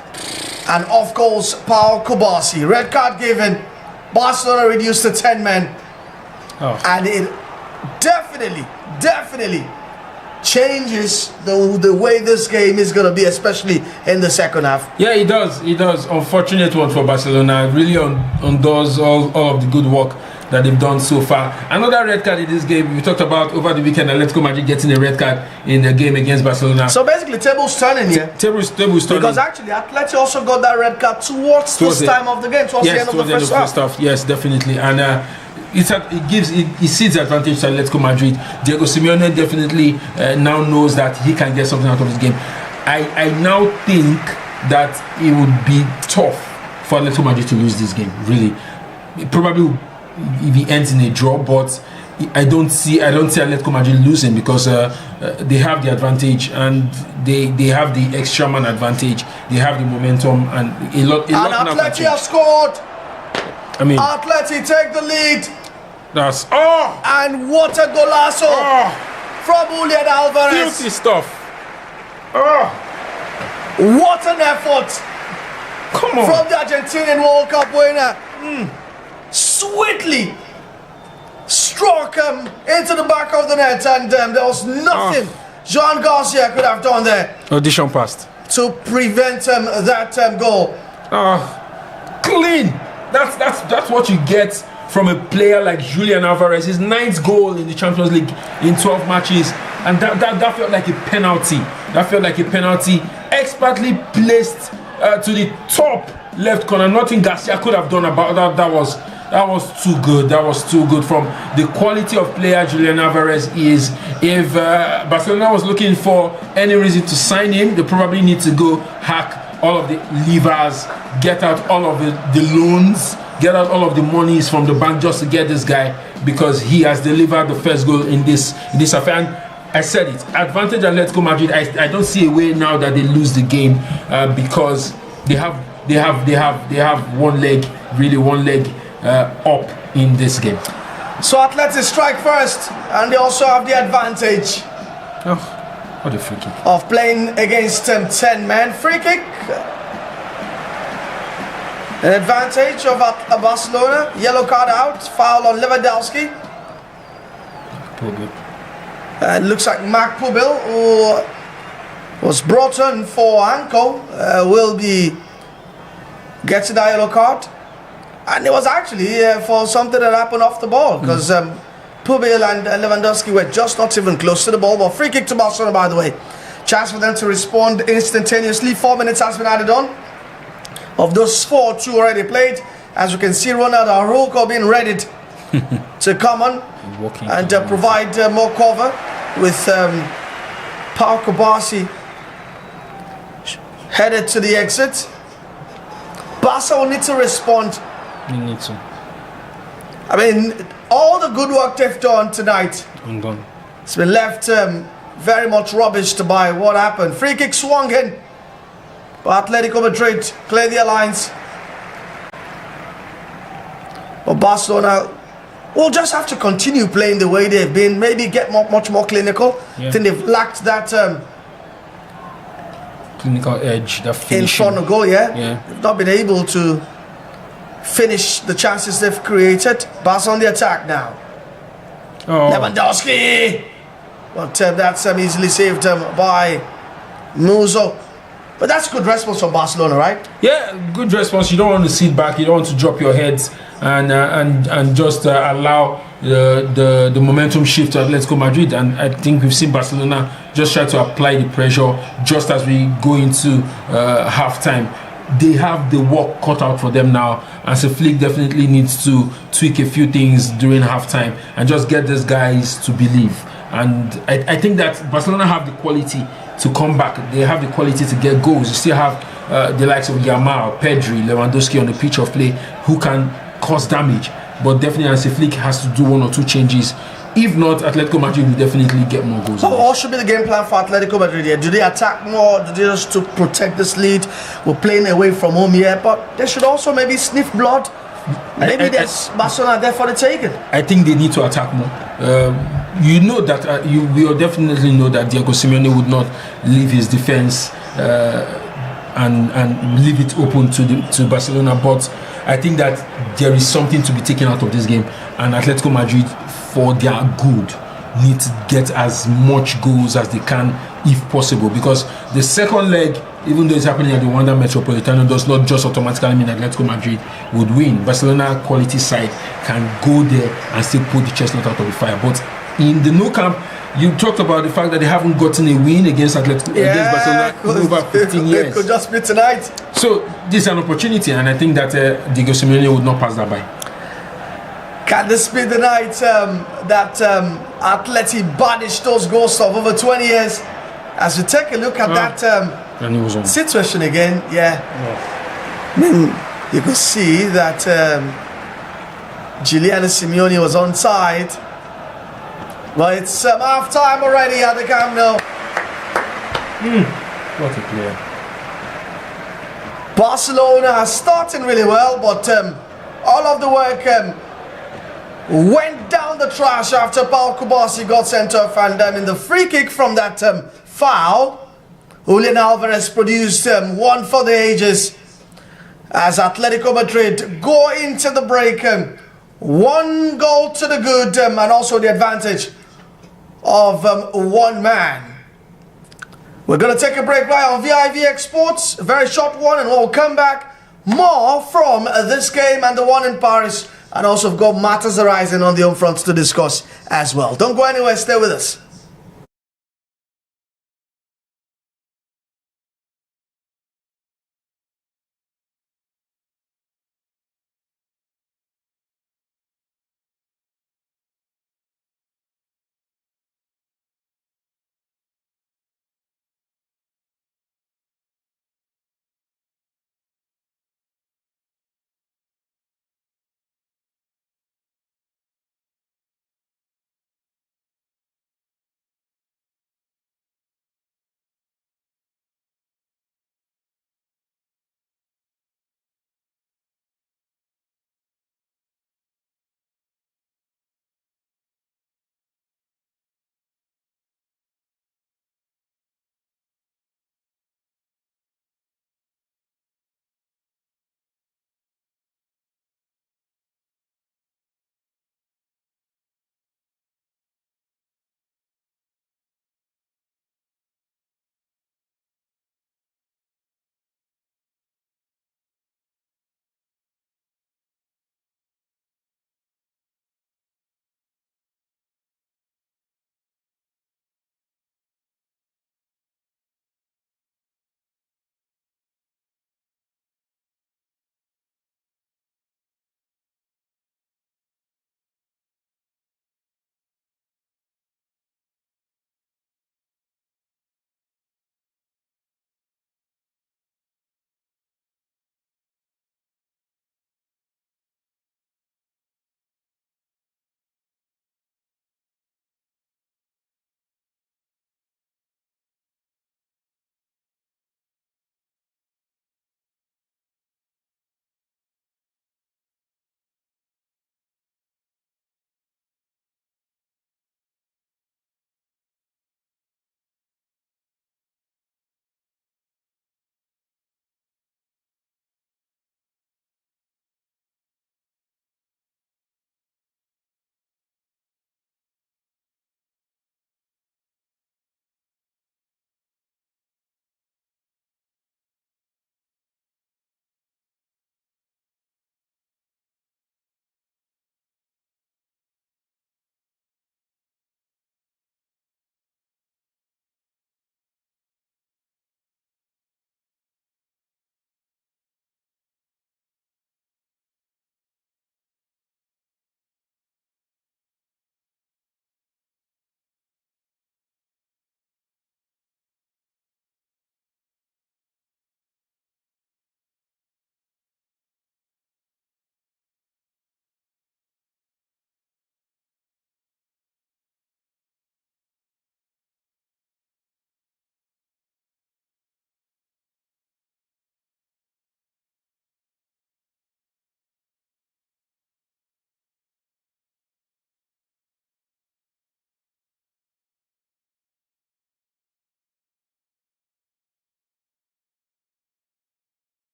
And off goes Paul Kobasi. Red card given. Barcelona reduced to 10 men. And it definitely changes the way this game is going to be, especially in the second half. Yeah, it does. Unfortunate one for Barcelona. Really undoes all of the good work that they've done so far. Another red card in this game. We talked about over the weekend Atletico Madrid getting a red card in the game against Barcelona. So basically tables turning here. Tables turning. Because actually Atletico also got that red card towards this time of the game, towards the end of the first half. Yes, definitely. And it sees the advantage to Atletico Madrid. Diego Simeone definitely now knows that he can get something out of this game. I now think that it would be tough for Atletico Madrid to lose this game. Really, probably if he ends in a draw, but I don't see Atletico Madrid losing, because they have the advantage, and they have the extra man advantage. They have the momentum and a lot. And Atleti have scored. I mean, Atleti take the lead. That's and what a golazo from Julian Alvarez. Filthy stuff. What an effort. Come on. From the Argentinian World Cup winner. Sweetly struck into the back of the net, and there was nothing Joan Garcia could have done there. Audition passed to prevent that goal. Clean. That's what you get from a player like Julian Alvarez. His 9th goal in the Champions League in 12 matches, and that felt like a penalty. Expertly placed to the top left corner. Nothing Garcia could have done about that. That was too good. That was too good from the quality of player Julian Alvarez is. If Barcelona was looking for any reason to sign him, they probably need to go hack all of the levers, get out all of the loans, get out all of the monies from the bank just to get this guy, because he has delivered the first goal in this affair. And I said it, advantage Atletico Madrid. I don't see a way now that they lose the game, because they have one leg up in this game. So Atleti strike first, and they also have the advantage. What a free kick. Of playing against 10 men. Free kick. An advantage of Barcelona. Yellow card out. Foul on Lewandowski. Pubil. It looks like Mark Pubil, who was brought on for Anko, will be getting a yellow card. And it was actually for something that happened off the ball, because Pubil and Lewandowski were just not even close to the ball. But free kick to Barcelona, by the way. Chance for them to respond instantaneously. 4 minutes has been added on. Of those 4, 2 already played. As you can see, Ronald Araujo being readied to come on and provide more cover with Pau Kubasi headed to the exit. Barca will need to respond. They need to. I mean, all the good work they've done tonight, Undone. It's been left very much rubbished by what happened. Free kick swung in, but Atletico Madrid clear the lines. But Barcelona will just have to continue playing the way they've been. Maybe get much more clinical. Yeah. I think they've lacked that Clinical edge, that in finishing. front of goal. Yeah, Yeah. they've not been able to finish the chances they've created. Barca on the attack now. Oh, Lewandowski, but that's easily saved by Muzo. But that's good response from Barcelona, right? yeah, good response. You don't want to sit back. You don't want to drop your heads and just allow the momentum shift to Atletico Madrid. And I think we've seen Barcelona just try to apply the pressure just as we go into halftime. They have the work cut out for them now, and Flick definitely needs to tweak a few things during halftime and just get these guys to believe. And I think that Barcelona have the quality to come back. They have the quality to get goals. You still have the likes of Yamal, Pedri, Lewandowski on the pitch of play who can cause damage. But definitely Hansi Flick has to do 1 or 2 changes. If not, Atletico Madrid will definitely get more goals. So what should be the game plan for Atletico Madrid here? Do they attack more? Do they just to protect this lead? We're playing away from home here, but they should also maybe sniff blood. Maybe there's Barcelona there for the taking. I think they need to attack more. You know that you will definitely know that Diego Simeone would not leave his defense and leave it open to Barcelona. But I think that there is something to be taken out of this game, and Atletico Madrid, for their good, need to get as much goals as they can if possible, because the second leg, even though it's happening at the Wanda Metropolitano, does not just automatically mean Atletico Madrid would win. Barcelona quality side can go there and still put the chestnut out of the fire. But in the Nou Camp, you talked about the fact that they haven't gotten a win against Atletico, against Barcelona in over 15 years. It could just be tonight. So this is an opportunity, and I think that Diego Simeone would not pass that by. Can this be the night that Atleti banished those ghosts of over 20 years? As we take a look at that And he was on. situation again, I mean, you could see that Giuliano Simeone was onside. But it's half time already at the Camp Nou. What a player. Barcelona are starting really well, but all of the work went down the trash after Pau Kubasi got sent off, and in the free kick from that foul, Julian Alvarez produced one for the ages as Atletico Madrid go into the break. 1 goal to the good, and also the advantage of 1 man. We're going to take a break right on VIVX Sports, a very short one, and we'll come back more from this game and the one in Paris, and also we've got matters arising on the home front to discuss as well. Don't go anywhere, stay with us.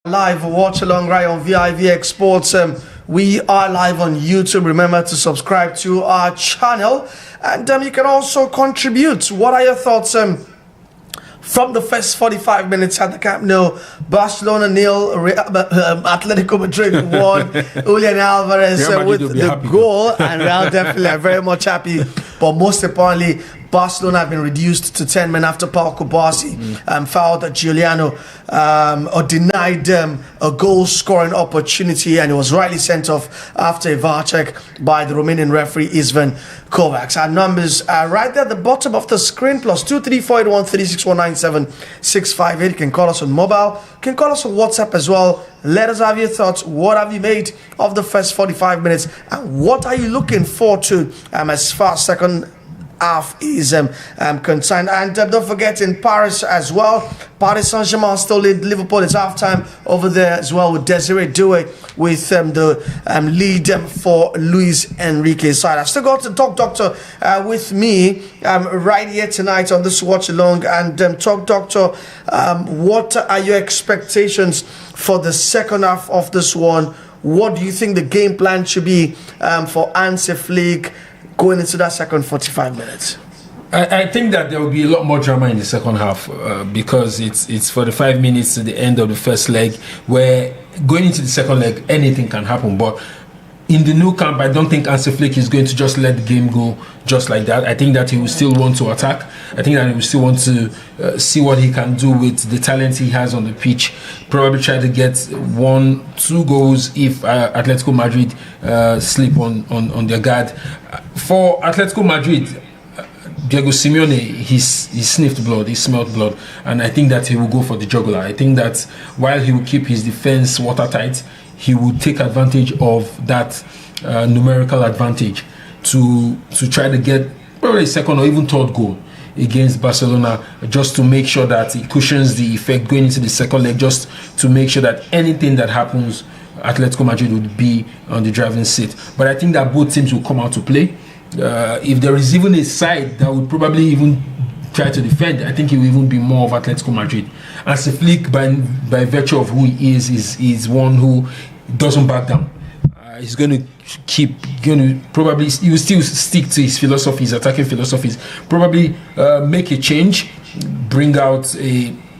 Live watch along right on VIVX Sports. We are live on YouTube. Remember to subscribe to our channel, and you can also contribute. What are your thoughts from the first 45 minutes at the Camp Nou? Barcelona 0, Atletico Madrid 1. Julian Alvarez with the goal, and Real definitely are very much happy. But most importantly, Barcelona have been reduced to 10 men after Paul Kubasi fouled Giuliano or denied a goal-scoring opportunity, and it was rightly sent off after a VAR check by the Romanian referee Istvan Kovacs. Our numbers are right there at the bottom of the screen, plus 2348136197658. You can call us on mobile, you can call us on WhatsApp as well. Let us have your thoughts. What have you made of the first 45 minutes, and what are you looking forward to as far as second half is concerned? And don't forget, in Paris as well, Paris Saint-Germain still lead Liverpool. It's half-time over there as well, with Desiree Doué with the lead for Luis Enrique's side. I've still got the Talk Doctor with me right here tonight on this watch along. And Talk Doctor, what are your expectations for the second half of this one? What do you think the game plan should be for Hansi Flick going into that second 45 minutes? I think that there will be a lot more drama in the second half because it's 45 minutes to the end of the first leg, where going into the second leg anything can happen. But in the new camp, I don't think Hansi Flick is going to just let the game go just like that. I think that he will still want to attack. I think that he will still want to see what he can do with the talent he has on the pitch. Probably try to get 1-2 goals if Atletico Madrid sleep on their guard. For Atletico Madrid, Diego Simeone, he sniffed blood, he smelled blood, and I think that he will go for the jugular. I think that while he will keep his defense watertight, he will take advantage of that numerical advantage to try to get probably a second or even third goal against Barcelona, just to make sure that it cushions the effect going into the second leg, just to make sure that anything that happens, Atletico Madrid would be on the driving seat. But I think that both teams will come out to play. If there is even a side that would probably even try to defend, I think it will even be more of Atletico Madrid. As a Flick, by virtue of who he is one who doesn't back down. He's going to probably, he will still stick to his philosophy, his attacking philosophies. Probably make a change, bring out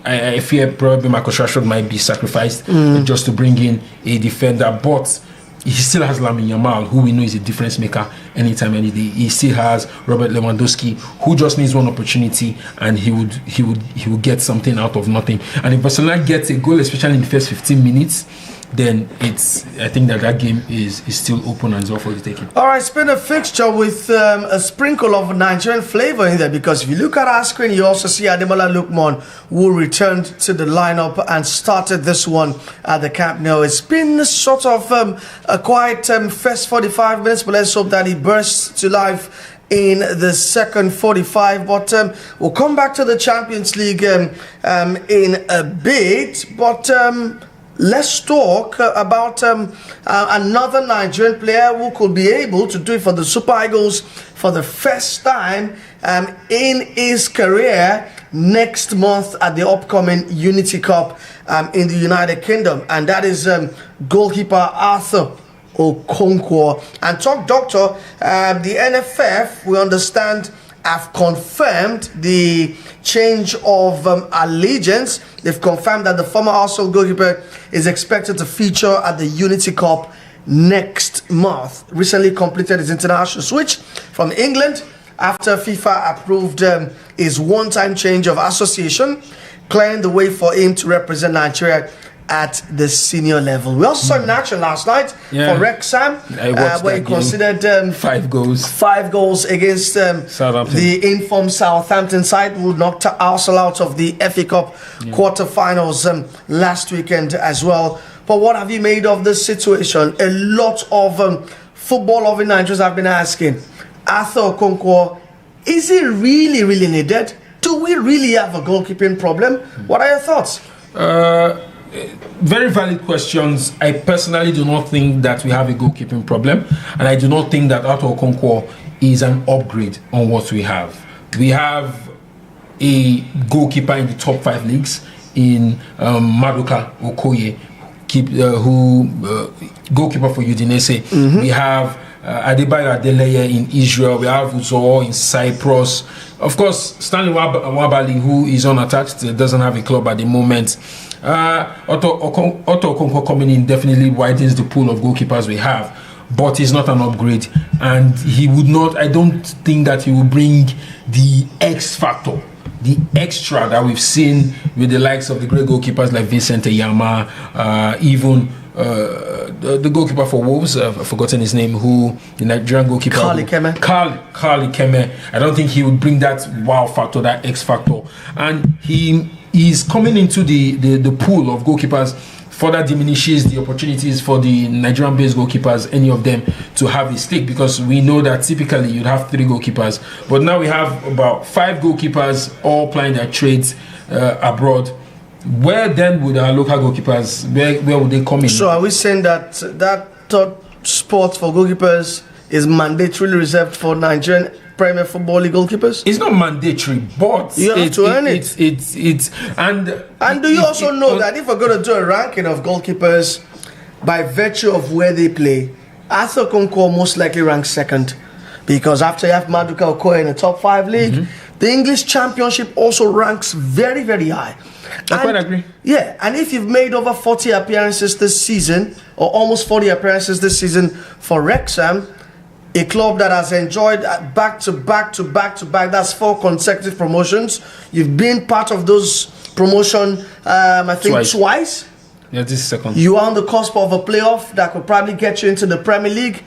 I fear probably Marcus Rashford might be sacrificed just to bring in a defender, but he still has Lamine Yamal, who we know is a difference maker anytime, any day. He still has Robert Lewandowski, who just needs one opportunity, and he would get something out of nothing. And if Barcelona gets a goal, especially in the first 15 minutes, then I think that game is still open and it's all for the taking. All right, it's been a fixture with a sprinkle of Nigerian flavor in there, because if you look at our screen, you also see Ademola Lookman, who returned to the lineup and started this one at the Camp Nou. It's been sort of a quiet first 45 minutes, but let's hope that he bursts to life in the second 45. But we'll come back to the Champions League in a bit. But let's talk about another Nigerian player who could be able to do it for the Super Eagles for the first time in his career next month at the upcoming Unity Cup in the United Kingdom, and that is goalkeeper Arthur Okonkwo. And Talk Doctor, the NFF, we understand, have confirmed the change of allegiance. They've confirmed that the former Arsenal goalkeeper is expected to feature at the Unity Cup next month. Recently completed his international switch from England after FIFA approved his one-time change of association, clearing the way for him to represent Nigeria at the senior level. We also saw him in action last night for Wrexham, where he considered 5 goals. 5 goals against the informed Southampton side, who knocked Arsenal out of the FA Cup quarterfinals last weekend as well. But what have you made of this situation? A lot of football loving Nigerians have been asking, Arthur Okonkwo, is he really needed? Do we really have a goalkeeping problem? What are your thoughts? Very valid questions. I personally do not think that we have a goalkeeping problem, and I do not think that Arthur Okonkwo is an upgrade on what we have. We have a goalkeeper in the top 5 leagues in Maduka Okoye, goalkeeper for Udinese. We have Adebayo Adeleye in Israel. We have Uzo in Cyprus. Of course, Stanley Wabali, who is unattached, doesn't have a club at the moment. Otto Okonkwo coming in definitely widens the pool of goalkeepers we have, but he's not an upgrade, and he would not. I don't think that he will bring the X factor, the extra that we've seen with the likes of the great goalkeepers like Vincent Eyama, even the goalkeeper for Wolves, I've forgotten his name, the Nigerian goalkeeper, Carly Keme. I don't think he would bring that wow factor, that X factor, and he is coming into the pool of goalkeepers. Further diminishes the opportunities for the Nigerian-based goalkeepers, any of them, to have a stake, because we know that typically you'd have 3 goalkeepers, but now we have about 5 goalkeepers all playing their trades abroad. Where then would our local goalkeepers, where would they come in? So are we saying that third spot for goalkeepers is mandatorily reserved for Nigerian Premier Football League goalkeepers? It's not mandatory, but you have to earn it. And do you also know that if we're going to do a ranking of goalkeepers by virtue of where they play, Arthur Okonkwo most likely ranks second, because after you have Maduka Okoye in the top 5 league, the English Championship also ranks very, very high. I quite agree. Yeah, and if you've made over 40 appearances this season, or almost 40 appearances this season for Wrexham, a club that has enjoyed back to back, that's 4 consecutive promotions. You've been part of those promotion, I think twice. Yeah, this is second. You are on the cusp of a playoff that could probably get you into the Premier League.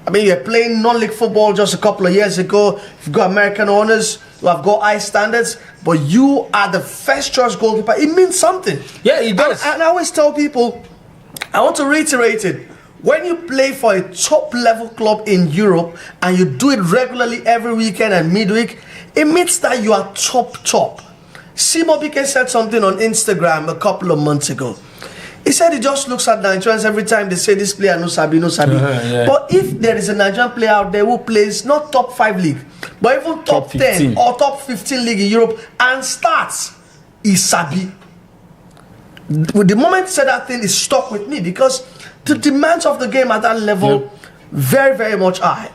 I mean, you're playing non-league football just a couple of years ago. You've got American honors, you have got high standards, but you are the first choice goalkeeper. It means something. Yeah, it does. And I always tell people, I want to reiterate it. When you play for a top level club in Europe and you do it regularly every weekend and midweek, it means that you are top. Simo Bike said something on Instagram a couple of months ago. He said he just looks at Nigerians every time they say this player no sabi. Yeah. But if there is a Nigerian player out there who plays not top 5 league, but even top 10 or top 15 league in Europe and starts, he sabi. With the moment he said that thing, it stuck with me, because the demands of the game at that level, very, very much high.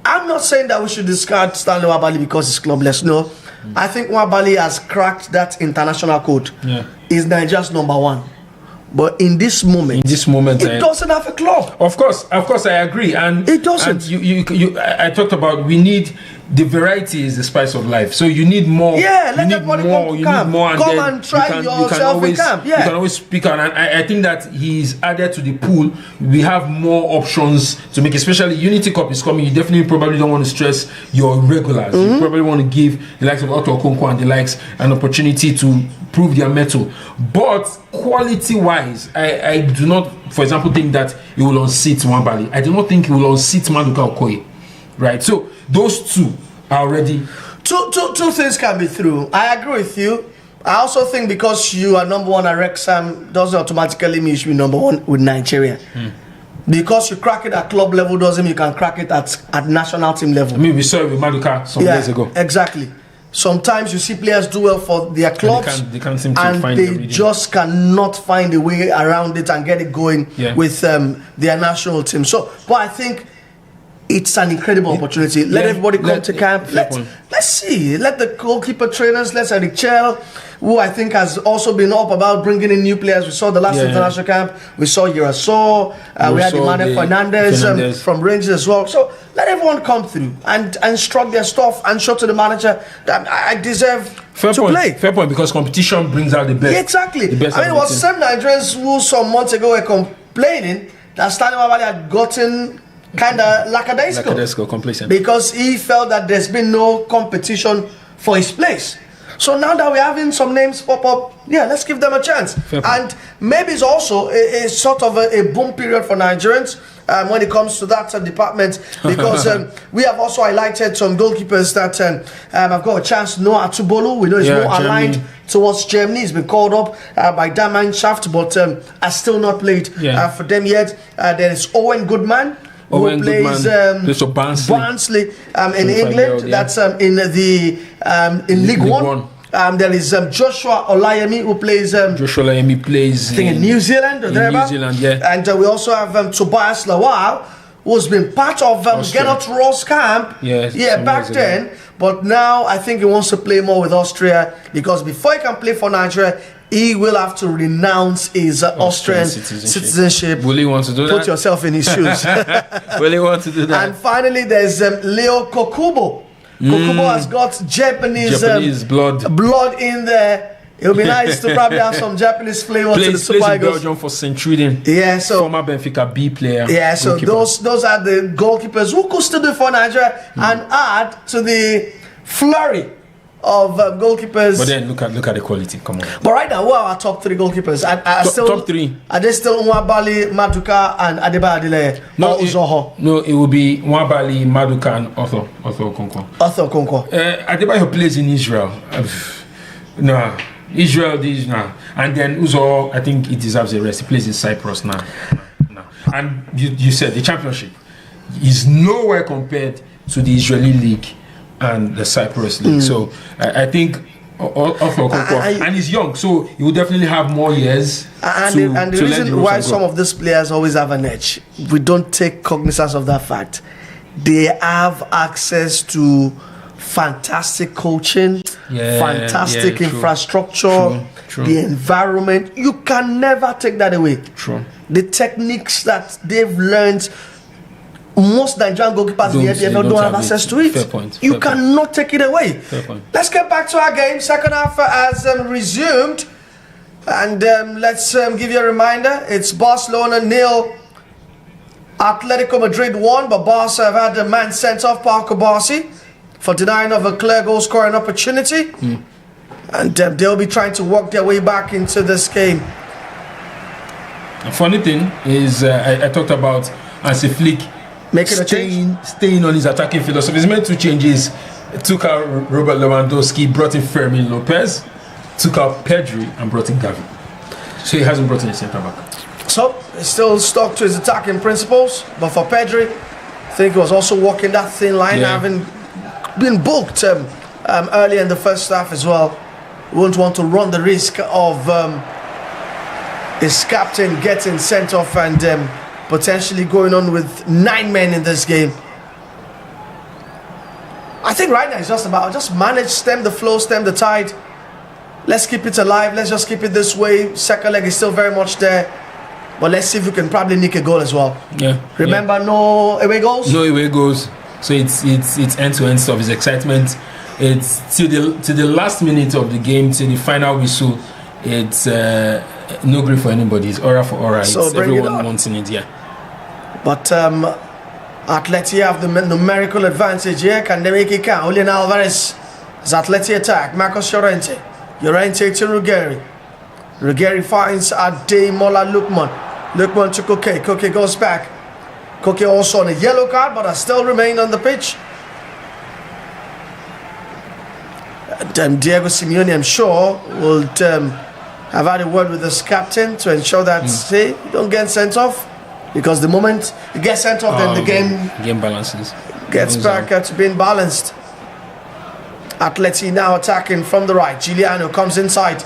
I'm not saying that we should discard Stanley Wabali because he's clubless. No, I think Wabali has cracked that international code. He's Nigeria's number 1. But in this moment, it doesn't have a club. Of course, I agree, and it doesn't. And I talked about, we need the variety is the spice of life. So you need more. Yeah, let everybody come to camp. Come and try yourself in camp. Yeah, you can always speak out, and I think that he's added to the pool. We have more options to make, especially Unity Cup is coming. You definitely probably don't want to stress your regulars. You probably want to give the likes of Otto Okonkwo and the likes an opportunity to prove their mettle. But quality-wise, I do not, for example, think that he will unseat Wabali. I do not think he will unseat Maduka Okoye. Right? So those two are already... Two things can be true. I agree with you. I also think because you are number 1 at Wrexham doesn't automatically mean you should be number 1 with Nigeria. Because you crack it at club level doesn't mean you can crack it at national team level. I mean, we saw it with Maduka some years ago. Exactly. Sometimes you see players do well for their clubs, they can't seem to find they just cannot find a way around it and get it going with their national team. So, but I think it's an incredible opportunity. Let everybody come to camp. Let's see. Let the goalkeeper trainers, let's Eric Chell, who I think has also been up about bringing in new players. We saw the last international camp. We saw Uraso. We had Emmanuel Fernandez from Rangers as well. So let everyone come through and struck their stuff and show to the manager that I deserve to play. Fair point, because competition brings out the best. Yeah, exactly. I mean, it was some Nigerians who some months ago were complaining that Stanley Wabali had gotten kind of lackadaisical, complacent, because he felt that there's been no competition for his place. So now that we're having some names pop up, let's give them a chance. And maybe it's also a sort of a boom period for Nigerians when it comes to that department, because we have also highlighted some goalkeepers that have got a chance. Noah Atubolu, we know he's more aligned towards Germany. He's been called up by Daman Shaft, but has still not played for them yet. There is Owen Goodman, who plays Barnsley in England. That's in League One. There is Joshua Olayemi who plays. Joshua Olayemi plays. I think in New Zealand. Or New Zealand, yeah. And we also have Tobias Lawal, who's been part of Gernot Ross camp. Back then. But now I think he wants to play more with Austria, because before he can play for Nigeria, he will have to renounce his Austrian citizenship. Will he want to do that? Put yourself in his shoes. Will he want to do that? And finally, there's Leo Kokubo. Kokubo has got Japanese blood in there. It would be nice to probably have some Japanese flavor to the Super Eagles. Belgium for Centurion. Yeah, so former Benfica B player. Yeah, so those are the goalkeepers who could still do for Nigeria and add to the flurry of goalkeepers. But then look at the quality. Come on. But right now, who are our top 3 goalkeepers? Top 3. Are they still Nwabali, Maduka, and Adebayo Adele? No, it will be Nwabali, Maduka, and Arthur Okonkwo. Arthur Okonkwo. Adebayo plays in Israel. Israel, and then Uzo, I think he deserves a rest. He plays in Cyprus now. And you said the championship is nowhere compared to the Israeli league and the Cyprus league. So I think and he's young, so he will definitely have more years. And the reason why some of these players always have an edge, we don't take cognizance of that fact. They have access to fantastic coaching, fantastic infrastructure, the environment. You can never take that away. True. The techniques that they've learned, most Nigerian goalkeepers in the EPFL don't have access to it. Fair point. You cannot take it away. Fair point. Let's get back to our game. Second half has resumed. And let's give you a reminder. It's Barcelona 0, Atletico Madrid 1, but Barca have had a man sent off, Paco Barsi, for denying of a clear goal scoring opportunity. And they'll be trying to work their way back into this game. The funny thing is, I talked about Hansi Flick staying on his attacking philosophy. He's made 2 changes. Took out Robert Lewandowski, brought in Fermin Lopez, took out Pedri, and brought in Gavi. So he hasn't brought in a centre back. So he's still stuck to his attacking principles. But for Pedri, I think he was also walking that thin line, having been booked early in the first half as well. Won't want to run the risk of his captain getting sent off and potentially going on with 9 men in this game. I think right now it's just about manage, stem the flow, stem the tide. Let's keep it alive. Let's just keep it this way. Second leg is still very much there. But let's see if we can probably nick a goal as well. Remember, no away goals? No away goals. So it's end-to-end stuff. It's excitement. It's till the last minute of the game, till the final whistle. It's no grief for anybody. It's aura for aura. So everyone wants in it, But Atleti have the numerical advantage here. Can they make it count? Julian Alvarez has Atleti attack. Marcos Llorente to Ruggeri. Ruggeri finds Ademola Lookman. Lookman to Koke. Koke goes back. Koke also on a yellow card, but has still remained on the pitch. Diego Simeone, I'm sure, will have had a word with his captain to ensure that you don't get sent off, because the moment you get sent off, then the game balances, gets back to being balanced. Atleti now attacking from the right. Giuliano comes inside,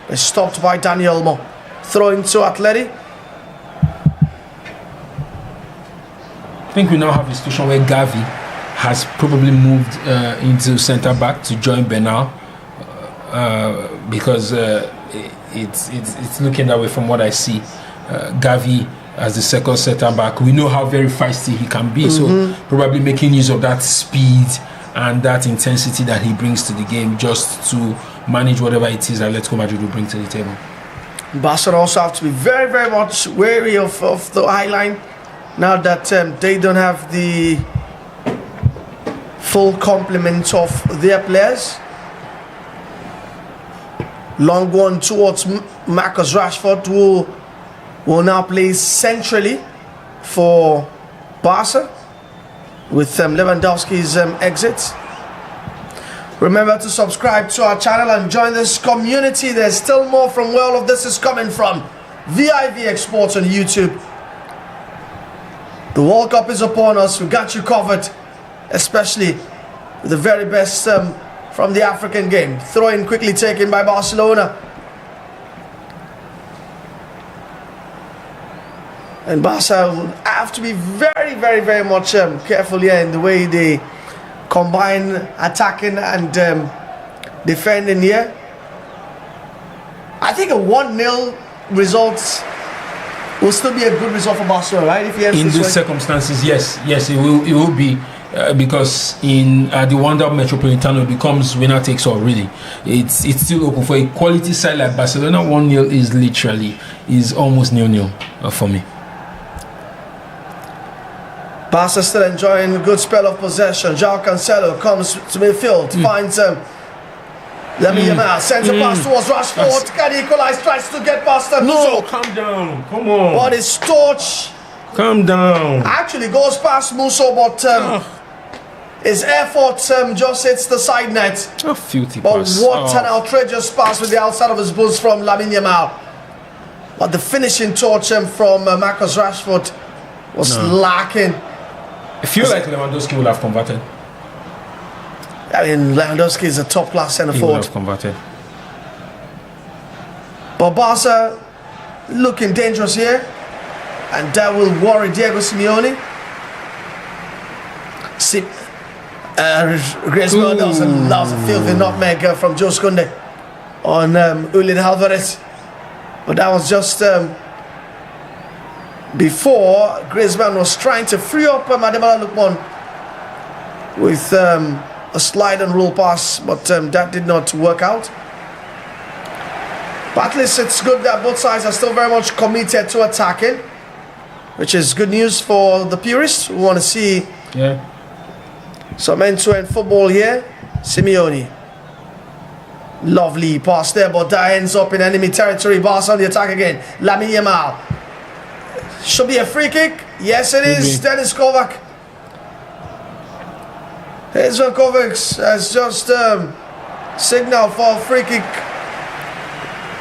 is stopped by Daniel Mo. Throwing to Atleti. I think we now have a situation where Gavi has probably moved into centre back to join Bernal, because it's looking that way from what I see. Gavi as the second centre back, we know how very feisty he can be, so probably making use of that speed and that intensity that he brings to the game, just to manage whatever it is that Atletico Madrid will bring to the table. Barcelona also have to be very, very much wary of the high line now that they don't have the full complement of their players. Long one towards Marcus Rashford, who will now play centrally for Barca with Lewandowski's exit. Remember to subscribe to our channel and join this community. There's still more from where all of this is coming from. VIVX on YouTube. The World Cup is upon us. We got you covered, especially with the very best from the African game. Throw in quickly taken by Barcelona. And Barca will have to be very, very, very much careful here in the way they combine attacking and defending here. I think a 1-0 result will still be a good result for Barcelona, right? If in these circumstances, yes, it will be. Because in the Wanda Metropolitano, it becomes winner takes all. Really, it's still open for a quality side like Barcelona. 1-0 is almost 0-0 for me. Barca still enjoying a good spell of possession. João Cancelo comes to midfield, finds Lamine Yamal, sends a pass towards Rashford. Can equalize, tries to get past them. No, calm down, come on. But his torch, calm down. Actually goes past Musso, but his effort just hits the side net. A filthy but pass. What an outrageous pass with the outside of his boots from Lamine Yamal. But the finishing torch from Marcus Rashford was lacking. I feel like Lewandowski will have converted. I mean, Lewandowski is a top-class centre forward. He will have converted. But Barca looking dangerous here, and that will worry Diego Simeone. Griezmann loves a filthy nutmeg from Jose Koundé on Julian Alvarez, but that was just before Griezmann was trying to free up Ademola Lookman with a slide and roll pass, but that did not work out. But at least it's good that both sides are still very much committed to attacking, which is good news for the purists who want to see some end-to-end football here. Simeone, lovely pass there, but that ends up in enemy territory. Barca on the attack again. Lamine Yamal, should be a free kick. Yes, it is. Dennis Kovac. Here's when Kovac has just signaled for a free kick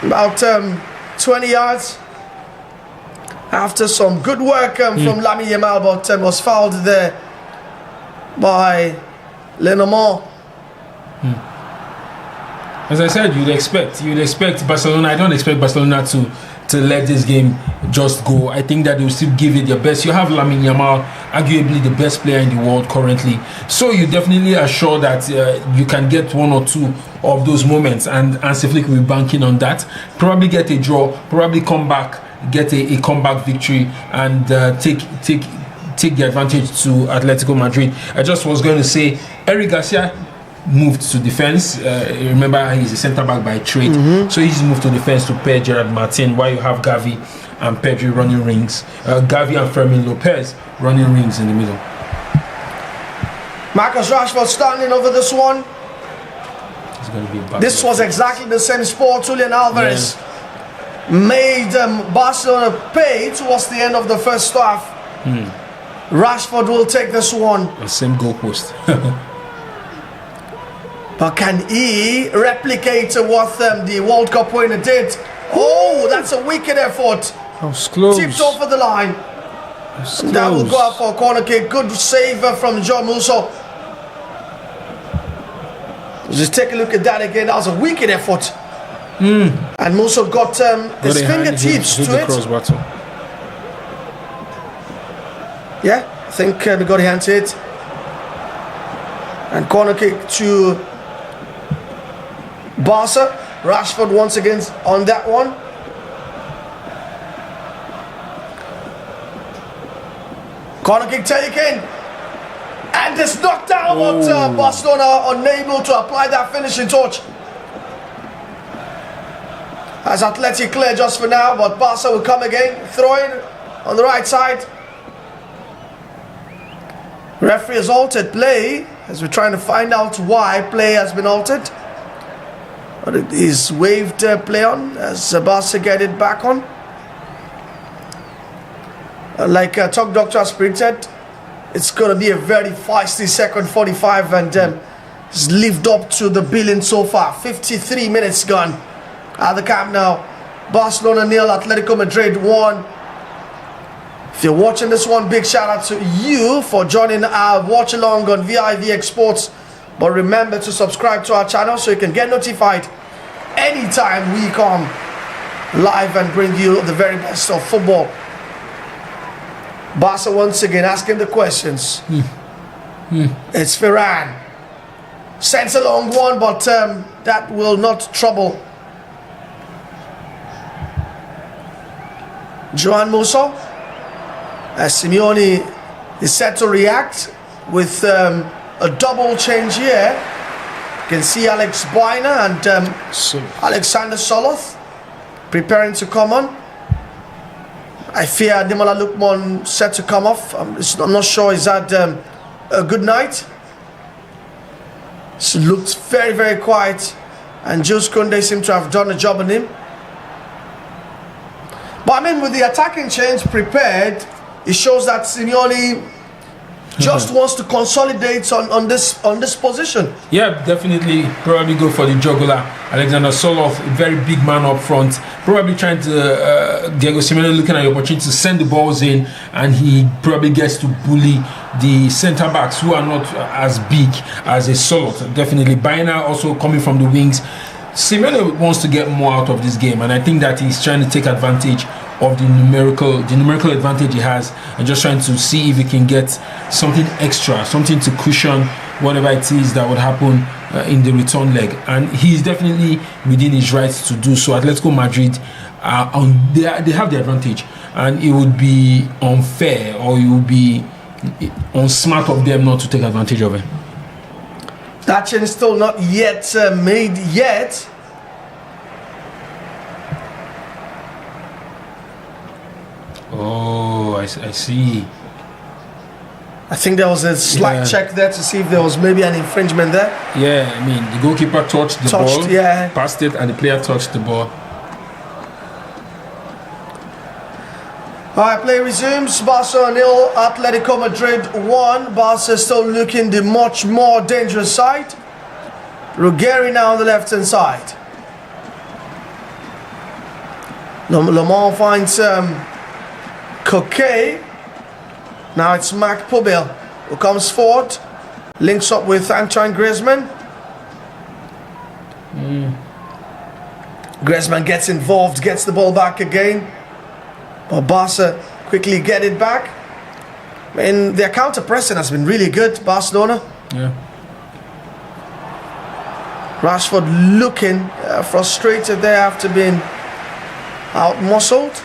about 20 yards after some good work from Lamine Yamal, but was fouled there by Lenormand. As I said, you'd expect Barcelona. I don't expect Barcelona to let this game just go. I think that they will still give it their best. You have Lamine Yamal, arguably the best player in the world currently, so you definitely are sure that you can get one or two of those moments, and Hansi Flick will be banking on that. Probably get a draw, probably come back, get a comeback victory, and take the advantage to Atletico Madrid. I just was going to say, Eric Garcia moved to defense. Remember, he's a centre back by trade, so he's moved to defense to pair Gerard Martin, while you have Gavi and Pedri running rings. Gavi and Fermin Lopez running rings in the middle. Marcus Rashford standing over this one. It's going to be a this was exactly the same sport Julian Alvarez made Barcelona pay towards the end of the first half. Rashford will take this one. The same goalpost. But can he replicate what the World Cup winner did? Oh, that's a wicked effort. That was close. Tipped over the line. That will go out for a corner kick. Good save from John Musso. Just take a look at that again. That was a wicked effort. And Musso got his fingertips to it. Yeah, I think they got a hand to it. And corner kick to Barca. Rashford once again on that one. Corner kick taken. And it's knocked down, but Barcelona unable to apply that finishing torch. As Atletico clear just for now, but Barca will come again. Throwing on the right side. Referee has altered play, as we're trying to find out why play has been altered. But it is waved play on as Barca get it back on. Like Talk Doctor has predicted, it's going to be a very feisty second 45, and it's lived up to the billing so far. 53 minutes gone at the Camp Nou. Barcelona 0, Atletico Madrid 1. If you're watching this one, big shout out to you for joining our watch along on VIVX Sports But remember to subscribe to our channel so you can get notified anytime we come live and bring you the very best of football. Barca once again asking the questions. It's Ferran. Sends a long one, but that will not trouble Joan Musso. As Simeone is set to react with a double change here. You can see Alex Boina and Alexander Soloth preparing to come on. I fear Ademola Lookman set to come off. I'm not sure he's had a good night. He looked very, very quiet, and Jules Koundé seemed to have done a job on him. But I mean, with the attacking change prepared, it shows that Simeone just wants to consolidate on this position. Yeah, definitely. Probably go for the jugular. Alexander Soloth, a very big man up front. Probably trying to Diego Simeone looking at the opportunity to send the balls in, and he probably gets to bully the centre backs who are not as big as a Soloth. Definitely. Baena also coming from the wings. Simeone wants to get more out of this game, and I think that he's trying to take advantage of the numerical advantage he has, and just trying to see if he can get something extra, something to cushion whatever it is that would happen in the return leg. And he's definitely within his rights to do so. Atletico Madrid they have the advantage, and it would be unfair, or it would be unsmart of them not to take advantage of it. That change is still not yet made yet. Oh, I see. I think there was a slight check there to see if there was maybe an infringement there. Yeah, I mean, the goalkeeper touched the ball, passed it, and the player touched the ball. Alright, play resumes. Barcelona 0, Atletico Madrid 1. Barca still looking the much more dangerous side. Ruggeri now on the left hand side. Le Mans finds Coquet. Now it's Marc Pobel who comes forward, links up with Antoine Griezmann. Griezmann gets involved, gets the ball back again, but Barca quickly get it back. And their counter pressing has been really good, Barcelona. Yeah. Rashford looking frustrated there after being out-muscled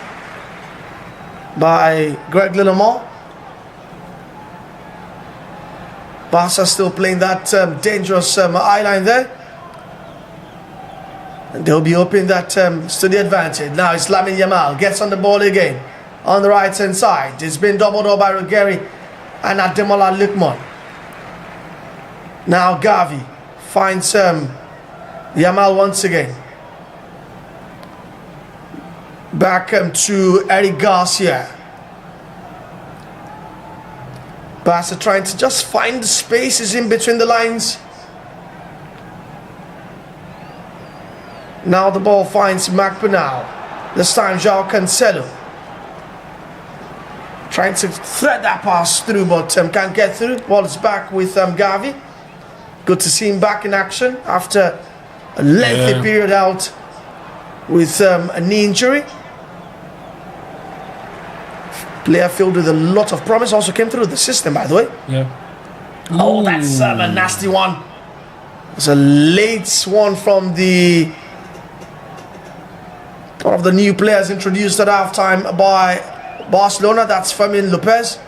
by Greg Lenormand. Barca still playing that dangerous eye line there. And they'll be hoping that to the advantage. Now it's Lamine Yamal, gets on the ball again. On the right hand side. It's been doubled up by Ruggeri and Ademola Lookman. Now Gavi finds Yamal once again. Back to Eric Garcia. Barca trying to just find the spaces in between the lines. Now the ball finds Marc Penal. This time João Cancelo. Trying to thread that pass through, but can't get through. Ball is back with Gavi. Good to see him back in action after a lengthy period out with a knee injury. Player filled with a lot of promise, also came through the system, by the way. Yeah. Oh, that's a nasty one. It's a late one from one of the new players introduced at halftime by Barcelona. That's Fermin Lopez.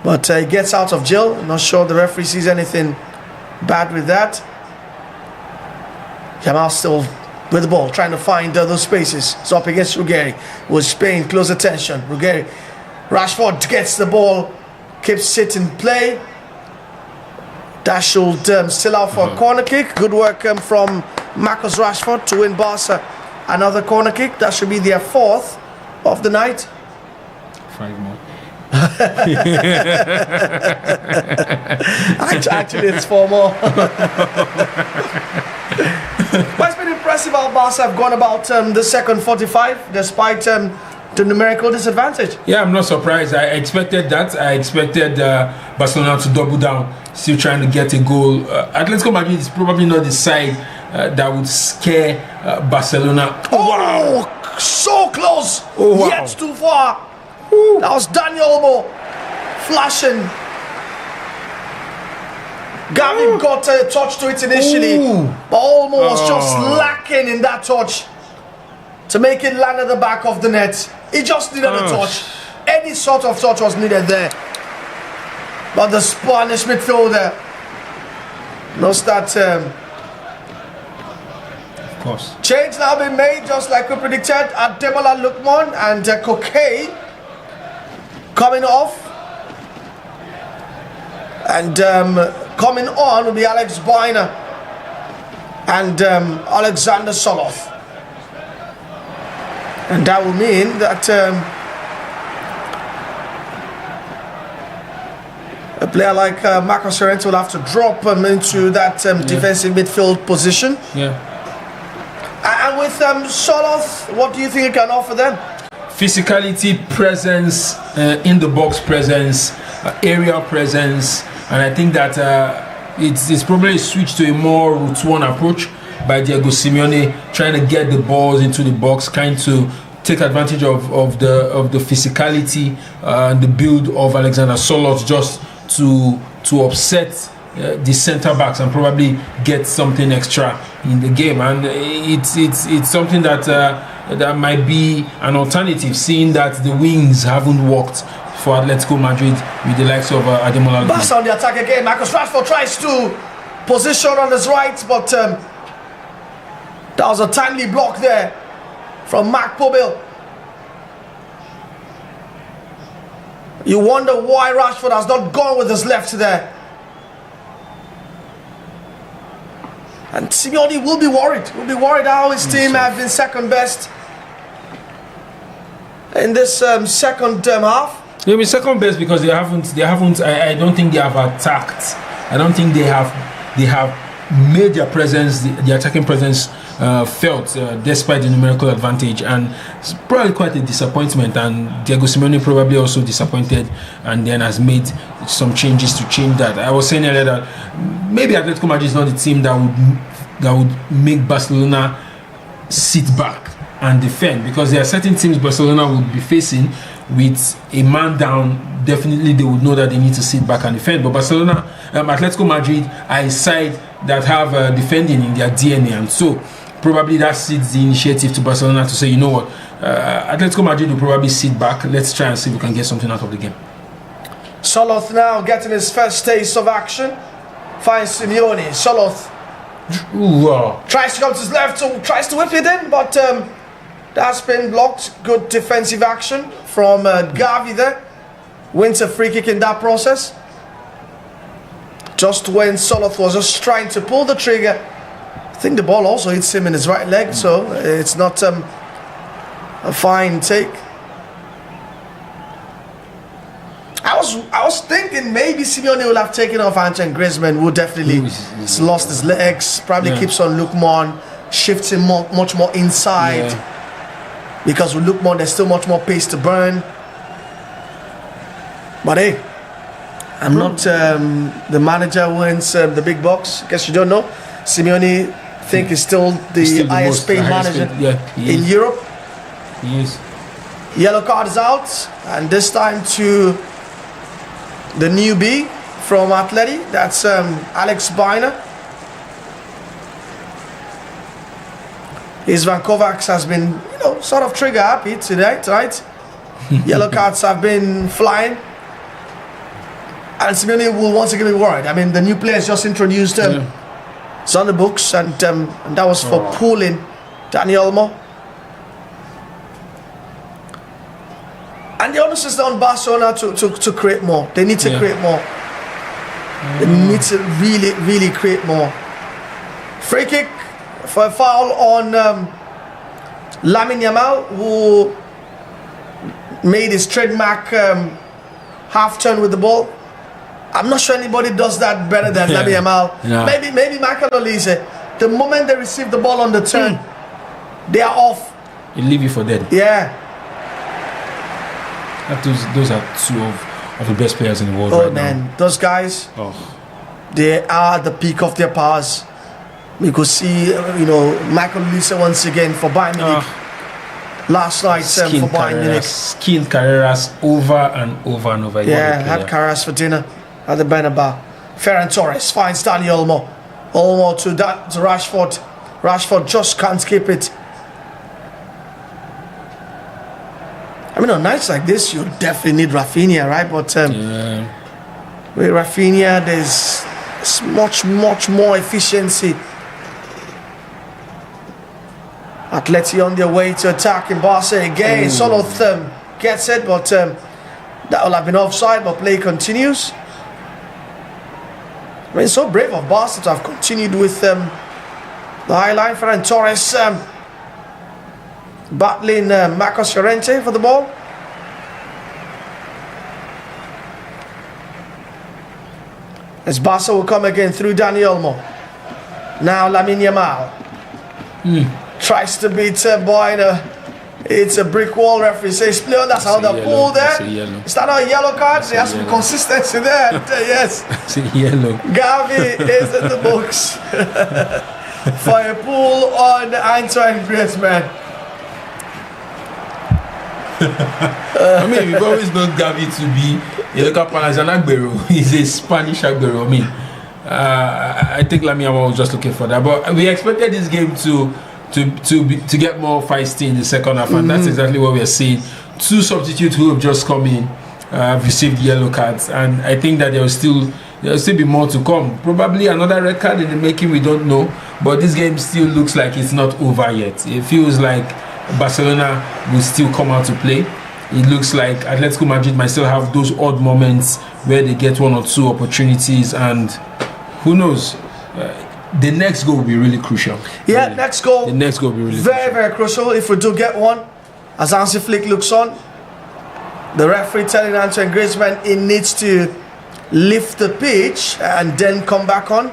But he gets out of jail. I'm not sure the referee sees anything bad with that. Yamal still with the ball, trying to find those spaces. It's up against Ruggeri, was paying close attention. Ruggeri, Rashford gets the ball, keeps it in play. That should still out for a corner kick. Good work from Marcus Rashford to win Barca another corner kick. That should be their fourth of the night. 5 more. Actually, it's 4 more. But it's been impressive how Barca have gone about the second 45, despite the numerical disadvantage. Yeah, I'm not surprised. I expected that. I expected Barcelona to double down, still trying to get a goal. Atletico Madrid is probably not the side that would scare Barcelona. Oh, wow. So close. Oh, wow. Yet too far. Ooh. That was Daniel flashing. Gavi got a touch to it initially, but Olmo was just lacking in that touch to make it land at the back of the net. He just needed a touch. Any sort of touch was needed there. But the Spanish midfielder knows that of course. Change now been made, just like we predicted. Ademola Lookman and Koke coming off. And coming on will be Alex Biner and Alexander Soloth. And that will mean that a player like Marcos Llorente will have to drop into that defensive midfield position. Yeah. And with Soloth, what do you think it can offer them? Physicality, presence, in the box presence, aerial presence, and I think that it's probably a switch to a more route one approach by Diego Simeone, trying to get the balls into the box, trying to take advantage of the physicality and the build of Alexander Soloth, just to upset the centre backs and probably get something extra in the game. And it's something that that might be an alternative, seeing that the wings haven't worked for Atletico Madrid with the likes of Ademola Lookman. Barca on the attack again. Marcus Rashford tries to position on his right, but that was a timely block there from Mark Pobil. You wonder why Rashford has not gone with his left there. And Simeone will be worried. Will be worried how his team have been second best in this second half. They'll be second best because they haven't. I don't think they have attacked. I don't think they have made their presence, the attacking presence, felt despite the numerical advantage, and it's probably quite a disappointment. And Diego Simeone probably also disappointed, and then has made some changes to change that. I was saying earlier that maybe Atletico Madrid is not the team that would make Barcelona sit back and defend, because there are certain teams Barcelona would be facing with a man down. Definitely they would know that they need to sit back and defend. But Barcelona, Atletico Madrid are a side that have defending in their DNA, and so probably that seeds the initiative to Barcelona to say, you know what, Atletico Madrid will probably sit back. Let's try and see if we can get something out of the game. Soloth now getting his first taste of action. Finds Simeone. Soloth tries to come to his left, so tries to whip it in, but that's been blocked. Good defensive action from Gavi there. Wins a free kick in that process. Just when Soloth was just trying to pull the trigger, I think the ball also hits him in his right leg, so it's not a fine take. I was thinking maybe Simeone will have taken off Antoine Griezmann, who definitely lost his legs. Probably keeps on Lookman, shifts him much more inside. Because with Lookman, there's still much more pace to burn. But hey, I'm not the manager who wins the big box. Guess you don't know. Simeone, I think, is still the highest paid manager in Europe. He is. Yellow card is out, and this time to the newbie from Atleti. That's Alex Biner. His Van Kovacs has been, sort of trigger happy tonight, right? Yellow cards have been flying. And Simeone will once again be worried. I mean, the new players just introduced him. It's on the books, and that was for pulling Daniel Olmo. And the onus is on Barcelona to create more. They need to create more. They need to really, really create more. Free kick for a foul on Lamine Yamal, who made his trademark half turn with the ball. I'm not sure anybody does that better than Lamine Yamal. No. Maybe Michael Olise. The moment they receive the ball on the turn, they are off. He'll leave you for dead. Yeah. Those are two of the best players in the world right now. Those guys, they are the peak of their powers. We could see, Michael Olise once again for Bayern Munich. Last night for Bayern Munich. Skinned Carreras over and over and over. Yeah, had Carreras for dinner at the Bernabeu. Ferran Torres finds Dani Olmo. Olmo to Rashford. Rashford just can't keep it. I mean, on nights like this, you definitely need Rafinha, right? But with Rafinha, there's much more efficiency. Atletico on their way to attack in Barca again. Solo gets it, but that will have been offside, but play continues. I mean, so brave of Barca to have continued with the high line. Ferran Torres battling Marcos Llorente for the ball. As Barca will come again through Dani Olmo. Now Lamine Yamal tries to beat Boyna. It's a brick wall. Referee says play on. That's how the pull there. Is that not a yellow card? There has to be consistency there. Yes. It's a yellow. Gavi is in the books for a pull on Antoine Griezmann. I mean, we've always known Gavi to be a local partner as an Aguero. He's a Spanish Aguero. I mean, I think Lamine Yamal was just looking for that. But we expected this game to get more feisty in the second half, and that's exactly what we are seeing. Two substitutes who have just come in received yellow cards, and I think that there will still be more to come. Probably another red card in the making, we don't know. But this game still looks like it's not over yet. It feels like Barcelona will still come out to play. It looks like Atletico Madrid might still have those odd moments where they get one or two opportunities, and who knows, the next goal will be really crucial. Yeah, really. Next goal. The next goal will be really very crucial if we do get one. As Hansi Flick looks on, the referee telling Antoine Griezmann he needs to lift the pitch and then come back on.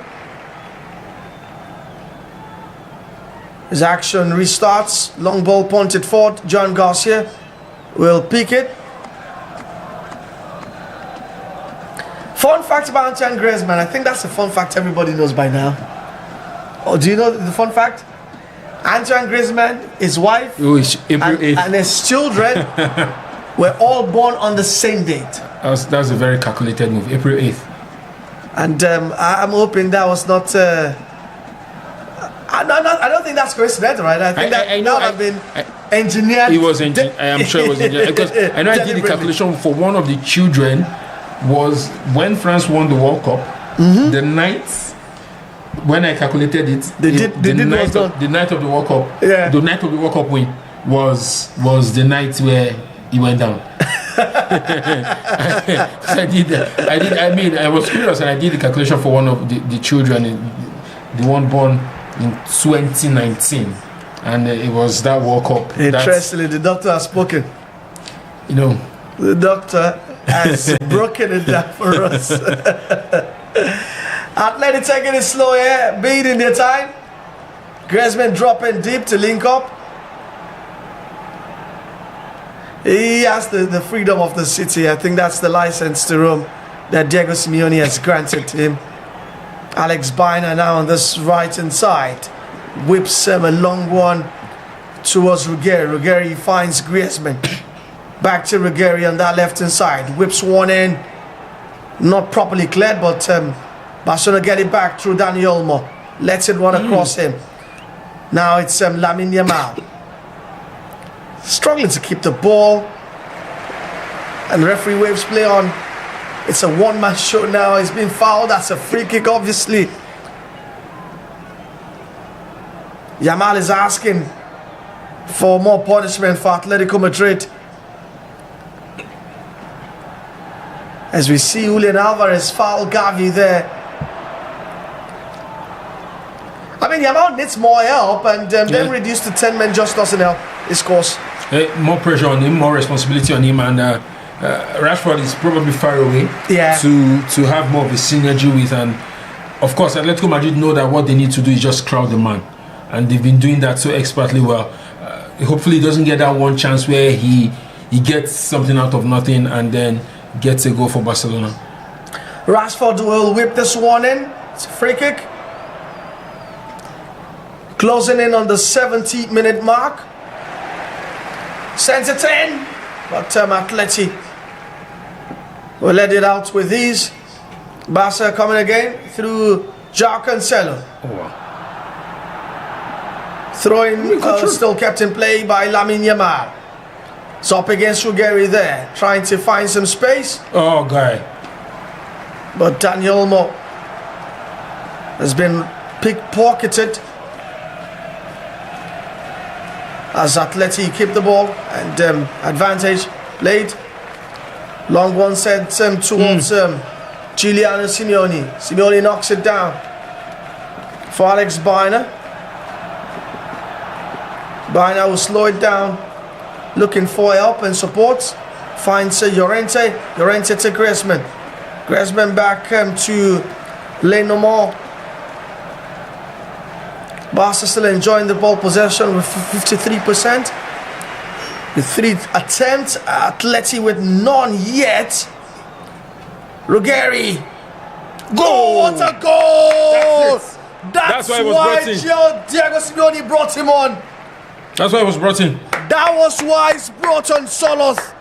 His action restarts. Long ball punted forward. John Garcia will pick it. Fun fact about Antoine Griezmann. I think that's a fun fact everybody knows by now. Oh, do you know the fun fact? Antoine Griezmann, his wife, and his children were all born on the same date. That was a very calculated move. April 8th. And I'm hoping that was not... I don't think that's coincidental, right? I think that have been engineered. It was engineered. I am sure it was engineered. Because I know I did the calculation for one of the children was when France won the World Cup, the night... When I calculated it, the night of the World Cup, the night of the World Cup win was the night where he went down. I was curious, and I did the calculation for one of the children, the one born in 2019, and it was that World Cup. Interestingly, the doctor has spoken. The doctor has broken it down for us. Atleti taking it slow here, beating their time. Griezmann dropping deep to link up. He has the freedom of the city. I think that's the license to roam that Diego Simeone has granted to him. Alex Baena now on this right hand side. Whips him a long one towards Ruggeri. Ruggeri finds Griezmann. Back to Ruggeri on that left hand side. Whips one in. Not properly cleared, but... Barcelona get it back through Dani Olmo. Lets it run across him. Now it's Lamine Yamal. Struggling to keep the ball. And the referee waves play on. It's a one-man show now. He's been fouled. That's a free kick, obviously. Yamal is asking for more punishment for Atletico Madrid. As we see Julian Alvarez foul Gavi there. I mean, Yamal needs more help, and then reduced to 10 men just doesn't help his course. More pressure on him, more responsibility on him, and Rashford is probably far away to have more of a synergy with. And of course, Atletico Madrid know that what they need to do is just crowd the man, and they've been doing that so expertly well. Hopefully, he doesn't get that one chance where he he gets something out of nothing and then gets a goal for Barcelona. Rashford will whip this one in. It's a free kick. Closing in on the 70th minute mark. Sends it in. But Atleti will let it out with ease. Barca coming again through João Cancelo. Oh, wow. Throwing still kept in play by Lamine Yamal. It's up against Ruggeri there, trying to find some space. Oh, guy. But Daniel Olmo has been pickpocketed as Atleti keep the ball and advantage played. Long one sent towards Giuliano Simeone. Simeone knocks it down for Alex Baena. Baena will slow it down, looking for help and support. Finds Llorente. Llorente to Griezmann. Griezmann back to Lenormand. Barca still enjoying the ball possession with 53%. With 3 attempts, Atleti with none yet. Ruggeri. Goal! What a goal! That's why Diego Simeone brought him on. That's why he was brought in. That was why he's brought on Soloth.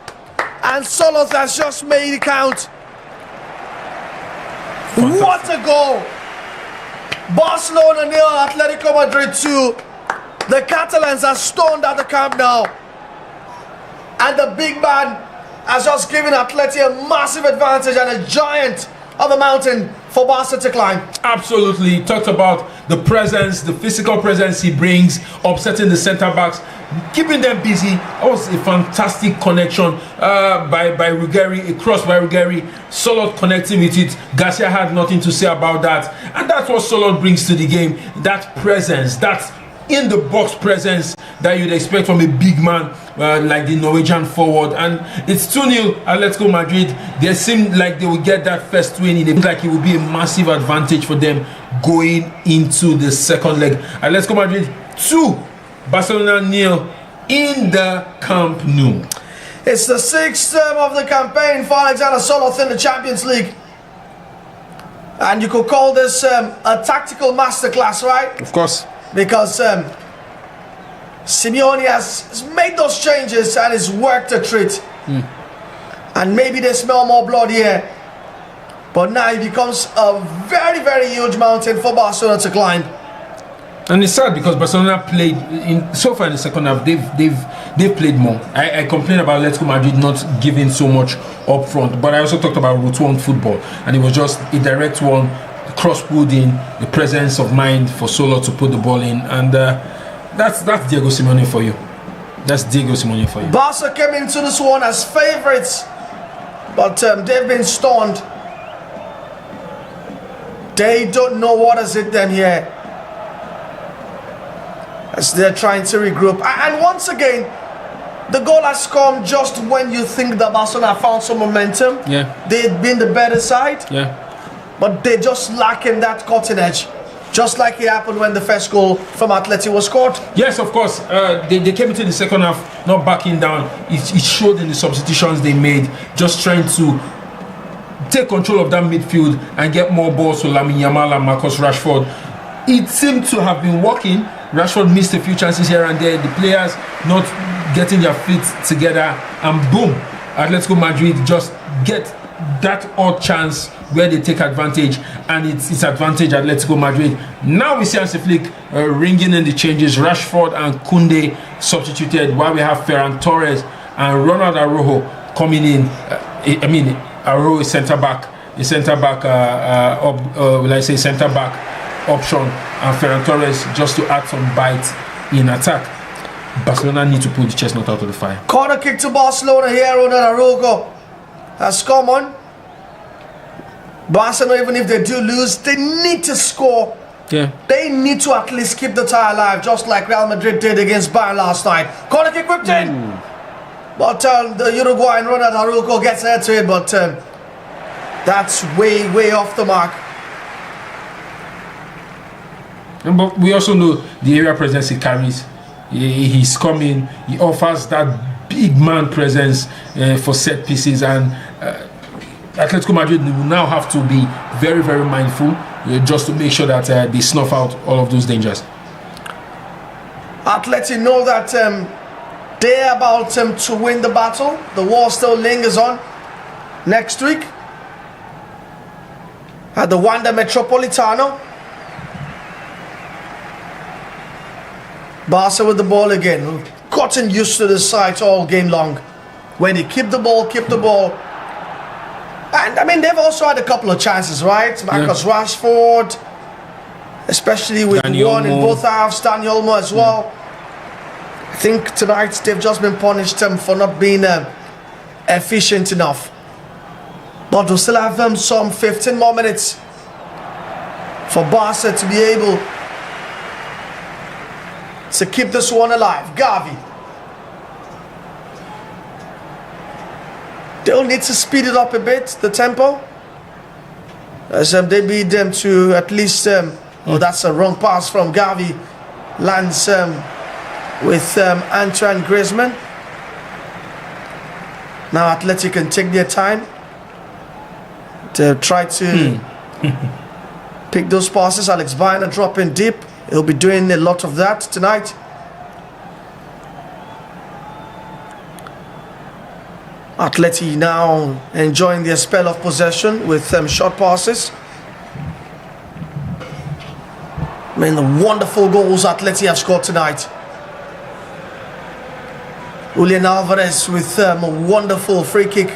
And Soloth has just made it count. Fantastic. What a goal! Barcelona 0, Atletico Madrid 2. The Catalans are stoned at the Camp Nou. And the big man has just given Atleti a massive advantage and a giant of a mountain for Barca to climb. Absolutely. He talked about the presence, the physical presence he brings, upsetting the centre backs, keeping them busy. That was a fantastic connection by Ruggeri, a cross by Ruggeri. Solot connecting with it. Garcia had nothing to say about that. And that's what Solot brings to the game. That presence, that in the box presence that you'd expect from a big man like the Norwegian forward. And it's 2-0 Atletico Madrid. They seemed like they would get that first win. It looked like it would be a massive advantage for them going into the second leg. Atletico Madrid 2, Barcelona 0 in the Camp Nou. It's the 6th term of the campaign for Alexander Soloth in the Champions League. And you could call this a tactical masterclass, right? Of course. Because Simeone has made those changes and has worked a treat. And maybe they smell more blood here. But now it becomes a very, very huge mountain for Barcelona to climb. And it's sad because Barcelona played so far in the second half. They've played more. I complain about Atletico Madrid not giving so much up front, but I also talked about route one football, and it was just a direct one, cross-pudding, the presence of mind for Solo to put the ball in, and that's Diego Simeone for you. That's Diego Simeone for you. Barca came into this one as favourites, but they've been stunned. They don't know what has hit them here, as they're trying to regroup. And once again, the goal has come just when you think that Barcelona found some momentum. Yeah. They've been the better side. Yeah. But they're just lacking that cutting edge. Just like it happened when the first goal from Atleti was scored. Yes, of course. They came into the second half not backing down. It showed in the substitutions they made, just trying to take control of that midfield and get more balls to Lamine Yamal and Marcus Rashford. It seemed to have been working. Rashford missed a few chances here and there. The players not getting their feet together, and boom, Atletico Madrid just get that odd chance where they take advantage, and it's advantage Atletico Madrid. Now we see Hansi Flick ringing in the changes. Rashford and Koundé substituted, while we have Ferran Torres and Ronald Araujo coming in. Araujo is centre back option, and Ferran Torres just to add some bite in attack. Barcelona need to pull the chestnut out of the fire. Corner kick to Barcelona here. Ronald Araujo has come on. Barcelona, even if they do lose, they need to score. Yeah. They need to at least keep the tie alive, just like Real Madrid did against Bayern last night. Corner kick whipped in. But the Uruguayan Ronald Araujo gets ahead to it, but that's way off the mark. But we also know the area presence he carries. He's coming. He offers that big man presence for set pieces, and Atletico Madrid will now have to be very, very mindful just to make sure that they snuff out all of those dangers. Atleti know that they're about to win the battle. The war still lingers on. Next week at the Wanda Metropolitano, Barca with the ball again. We've gotten used to the sight all game long, when they keep the ball. And I mean, they've also had a couple of chances, right? Marcus Rashford, especially with Daniel one in Mo. both halves, Daniel Mo as well. I think tonight they've just been punished for not being efficient enough. But we'll still have some 15 more minutes for Barca to be able to keep this one alive. Gavi. They'll need to speed it up a bit, the tempo, as they need them to at least oh, that's a wrong pass from Gavi. Lands with Antoine Griezmann. Now Atletico can take their time to try to pick those passes. Alex Baena dropping deep. He'll be doing a lot of that tonight. Atleti now enjoying their spell of possession with short passes. I mean, the wonderful goals Atleti have scored tonight. Julian Alvarez with a wonderful free kick,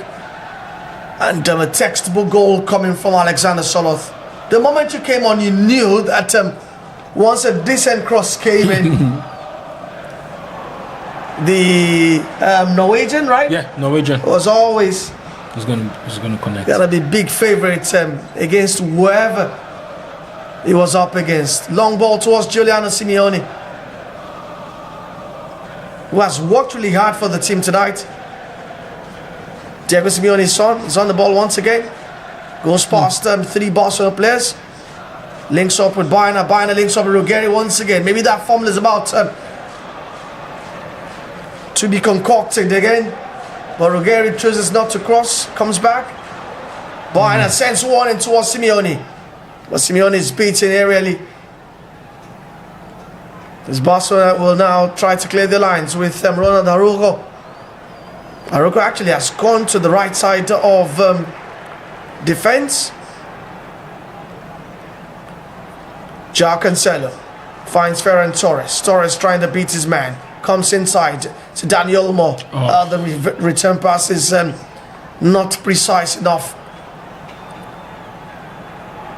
and a textbook goal coming from Alexander Soloth. The moment you came on, you knew that once a decent cross came in, the Norwegian, right? Yeah, Norwegian was always he's gonna connect. Gotta be big favourite against whoever he was up against. Long ball towards Giuliano Simeone, who has worked really hard for the team tonight. Diego Simeone's son is on the ball once again. Goes past 3 Barcelona players. Links up with Baena. Baena links up with Ruggeri once again. Maybe that formula is about to be concocted again. But Ruggeri chooses not to cross. Comes back. Baena sends one in towards Simeone. But Simeone is beaten aerially. This Barcelona will now try to clear the lines with Ronald Araujo. Araujo actually has gone to the right side of defense. João Cancelo finds Ferran Torres. Torres trying to beat his man. Comes inside to Daniel Mo. The return pass is not precise enough.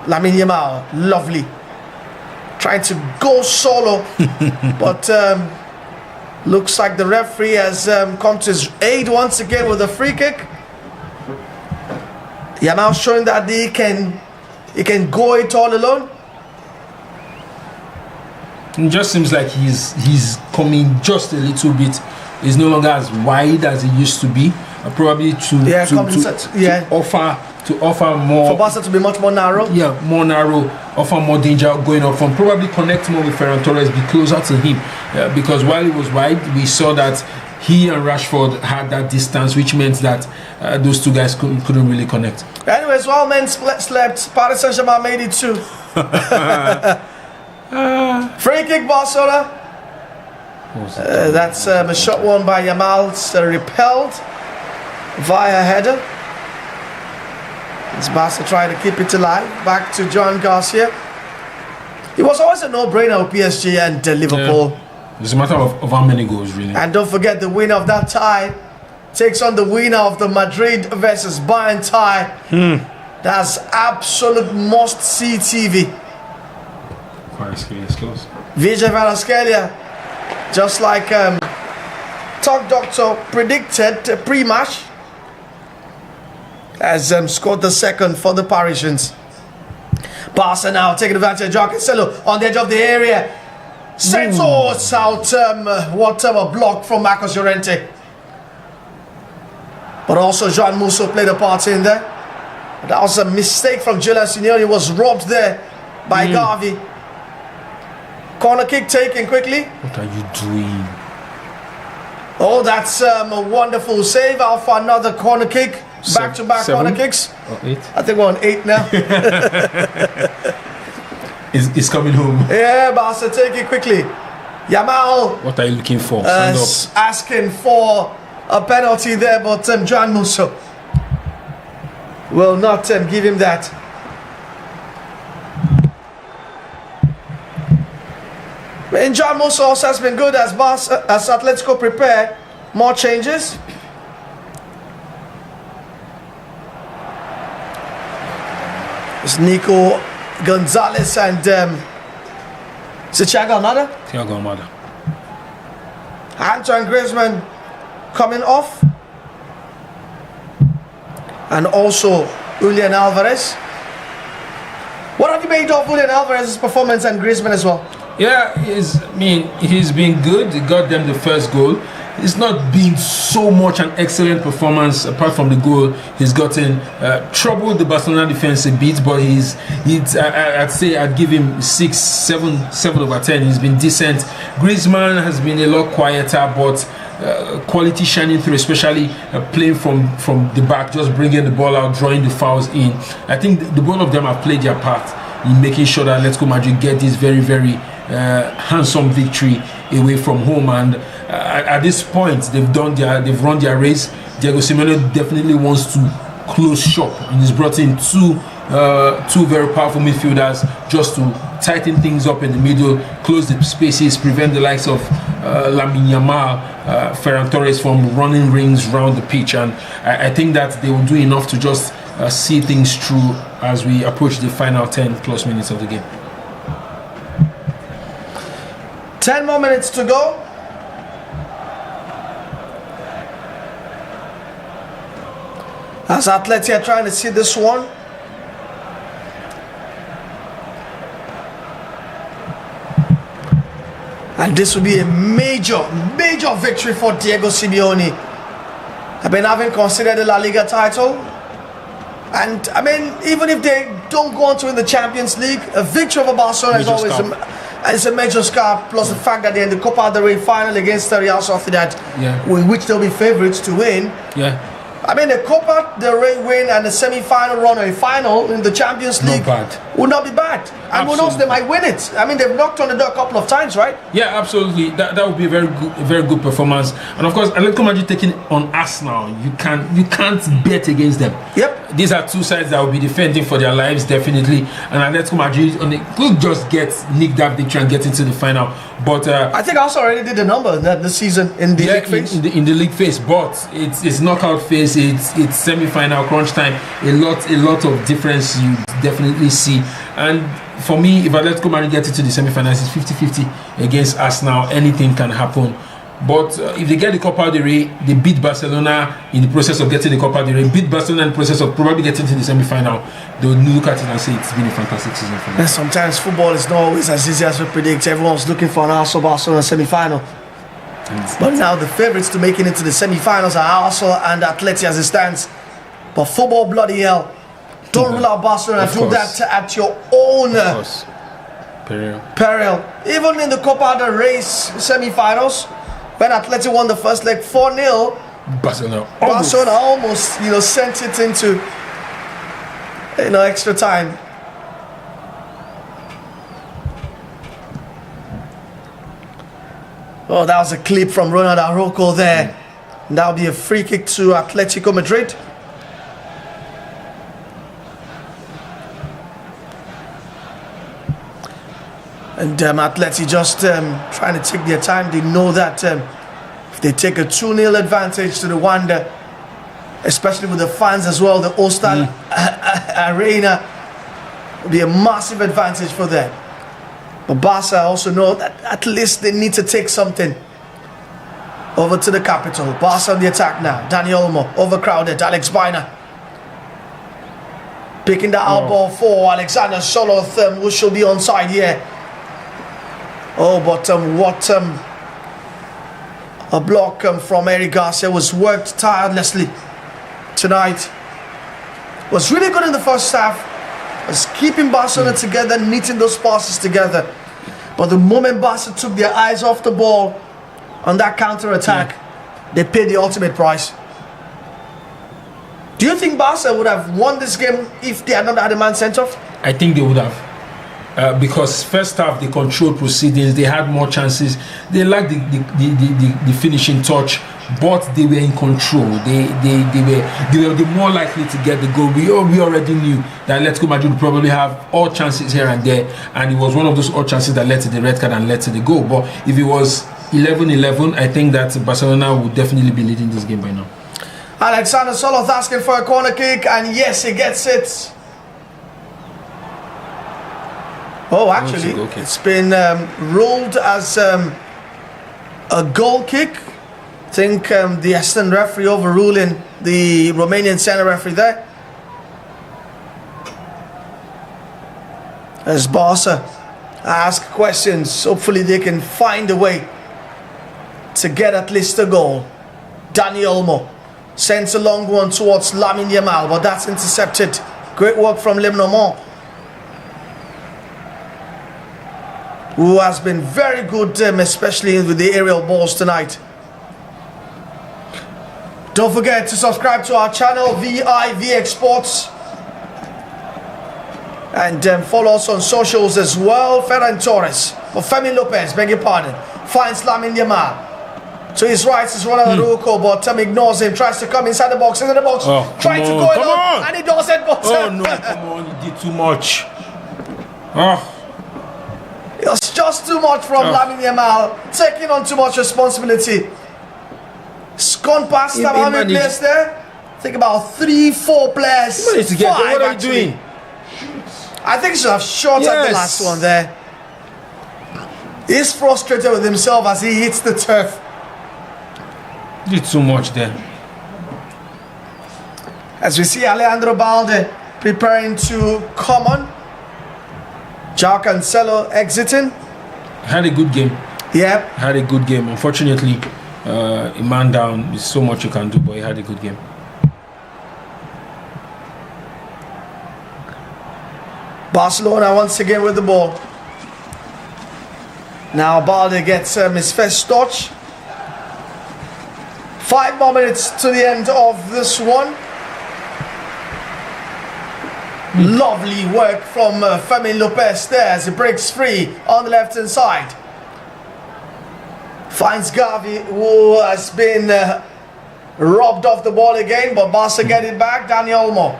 Lamine Yamal, lovely. Trying to go solo, but looks like the referee has come to his aid once again with a free kick. Yamal showing that he can go it all alone. It just seems like he's coming just a little bit. He's no longer as wide as he used to be. Probably to offer more, for Barca to be much more narrow. Yeah, more narrow, offer more danger going up from, probably connect more with Ferran Torres, be closer to him. Because while he was wide, we saw that he and Rashford had that distance, which meant that those two guys couldn't really connect. Anyways, while men slept, Paris Saint-Germain made it too. Free kick Barcelona. That's a shot won by Yamal. It's repelled via header. As Barca trying to keep it alive. Back to John Garcia. It was always a no-brainer with PSG and Liverpool. Yeah. It's a matter of how many goals, really. And don't forget, the winner of that tie takes on the winner of the Madrid versus Bayern tie. That's absolute must-see TV. Vijay Varaskelia, just like Talk Doctor predicted pre-match, has scored the second for the Parisians. Barca now taking advantage of João Cancelo on the edge of the area. Sends out what a block from Marcos Llorente. But also Joan Musso played a part in there. That was a mistake from Giuliano Simeone. He was robbed there by Gavi. Corner kick taken quickly. What are you doing? Oh, that's a wonderful save. Out for another corner kick. Back-to-back corner kicks. Or 8. I think we're on 8 now. He's coming home. Yeah, Barca, take it quickly. Yamal. What are you looking for? Stand up. Asking for a penalty there, but John Musso will not give him that. And John Musso also has been good as Atletico prepare more changes. It's Nico Gonzalez and is it Thiago Almada? Thiago Almada. Antoine Griezmann coming off. And also Julian Alvarez. What have you made of Julian Alvarez's performance and Griezmann as well? Yeah, he's been good. He got them the first goal. It's not been so much an excellent performance apart from the goal. He's gotten troubled the Barcelona defense a bit, but I'd say I'd give him 7 over 10. He's been decent. Griezmann has been a lot quieter, but quality shining through, especially playing from the back, just bringing the ball out, drawing the fouls in. I think the both of them have played their part in making sure that Atletico Madrid get this very, very handsome victory away from home. And at this point, they've run their race. Diego Simeone definitely wants to close shop, and he's brought in two very powerful midfielders just to tighten things up in the middle, close the spaces, prevent the likes of Lamine Yamal, Ferran Torres from running rings around the pitch. And I think that they will do enough to just see things through as we approach the final 10 plus minutes of the game. 10 more minutes to go. As Atleti are trying to see this one. And this will be a major victory for Diego Simeone. I've been having considered the La Liga title. And I mean, even if they don't go on to win the Champions League, a victory over Barcelona is always a major scar. Plus the fact that they're in the Copa del Rey final against Real Sociedad, with which they'll be favourites to win. Yeah. I mean, the Copa del Rey win and the semi-final run or a final in the Champions League would not be bad. And who knows, they might win it. I mean, they've knocked on the door a couple of times, right? Yeah, absolutely. That would be a very good performance. And of course, Atletico Madrid taking on Arsenal, you can't bet against them. Yep. These are two sides that will be defending for their lives, definitely. And Atletico Madrid could just nick that victory and get into the final. But I think I also already did the number this season in the league phase. In the league phase, but it's knockout phase. It's semi-final, crunch time. A lot of difference you definitely see. And for me, if Atletico Madrid get into the semi-finals, it's 50-50 against Arsenal. Anything can happen. But if they get the Copa del Rey, they beat Barcelona in the process of getting the Copa del Rey, beat Barcelona in the process of probably getting to the semi-final, they'll look at it and say it's been a fantastic season for them. And sometimes football is not always as easy as we predict. Everyone's looking for an Arsenal Barcelona semi-final. But now the favourites to make it into the semi-finals are Arsenal and Atleti as it stands. But football, bloody hell, don't rule out Barcelona. Do that at your own peril. Even in the Copa del Rey semi-finals, when Atleti won the first leg 4-0, Barcelona almost sent it into extra time. Oh, that was a clip from Ronald Araujo there. That'll be a free kick to Atletico Madrid. And Atleti just trying to take their time. They know that if they take a 2-0 advantage to the Wanda, especially with the fans as well, the Ostal Arena, will be a massive advantage for them. But Barca also know that at least they need to take something over to the capital. Barca on the attack now. Dani Olmo, overcrowded. Alex Baina picking the out ball for Alexander Soloth, who should be onside here. Oh, but what a block from Eric Garcia. Was worked tirelessly tonight. Was really good in the first half. Was keeping Barcelona together, knitting those passes together. But the moment Barca took their eyes off the ball on that counter-attack, they paid the ultimate price. Do you think Barca would have won this game if they had not had a man sent off? I think they would have. Because first half they controlled proceedings, they had more chances, they lacked the finishing touch, but they were in control. They were the more likely to get the goal. We already knew that Atletico Madrid would probably have all chances here and there, and it was one of those all chances that led to the red card and led to the goal. But if it was 11-11, I think that Barcelona would definitely be leading this game by now. Alexander Soloth asking for a corner kick, and yes, he gets it. Oh, actually, it's been ruled as a goal kick. I think the assistant referee overruling the Romanian center referee there. As Barca ask questions, hopefully they can find a way to get at least a goal. Dani Olmo sends a long one towards Lamine Yamal, but that's intercepted. Great work from Lemnomont, who has been very good, especially with the aerial balls tonight. Don't forget to subscribe to our channel, VIVX and follow us on socials as well. Ferran Torres, or Femi Lopez, beg your pardon, finds Lamine Yamal. To his right is Ronald Araujo, but ignores him, tries to come inside the box, trying to go it on, and he does it, but... Oh no, come on, you did too much. Oh. It was just too much from Lamine Yamal, taking on too much responsibility. It's gone past how many players there? I think about 3-4 players. What are you doing? I think he should have shot at the last one there. He's frustrated with himself as he hits the turf. Did too much there. As we see Alejandro Balde preparing to come on. João Cancelo exiting. Had a good game. Yep. Had a good game. Unfortunately, a man down is so much you can do, but he had a good game. Barcelona once again with the ball. Now Balde gets his first touch. 5 more minutes to the end of this one. Lovely work from Femi Lopez there as he breaks free on the left hand side. Finds Gavi, who has been robbed off the ball again, but Barca get it back. Dani Olmo.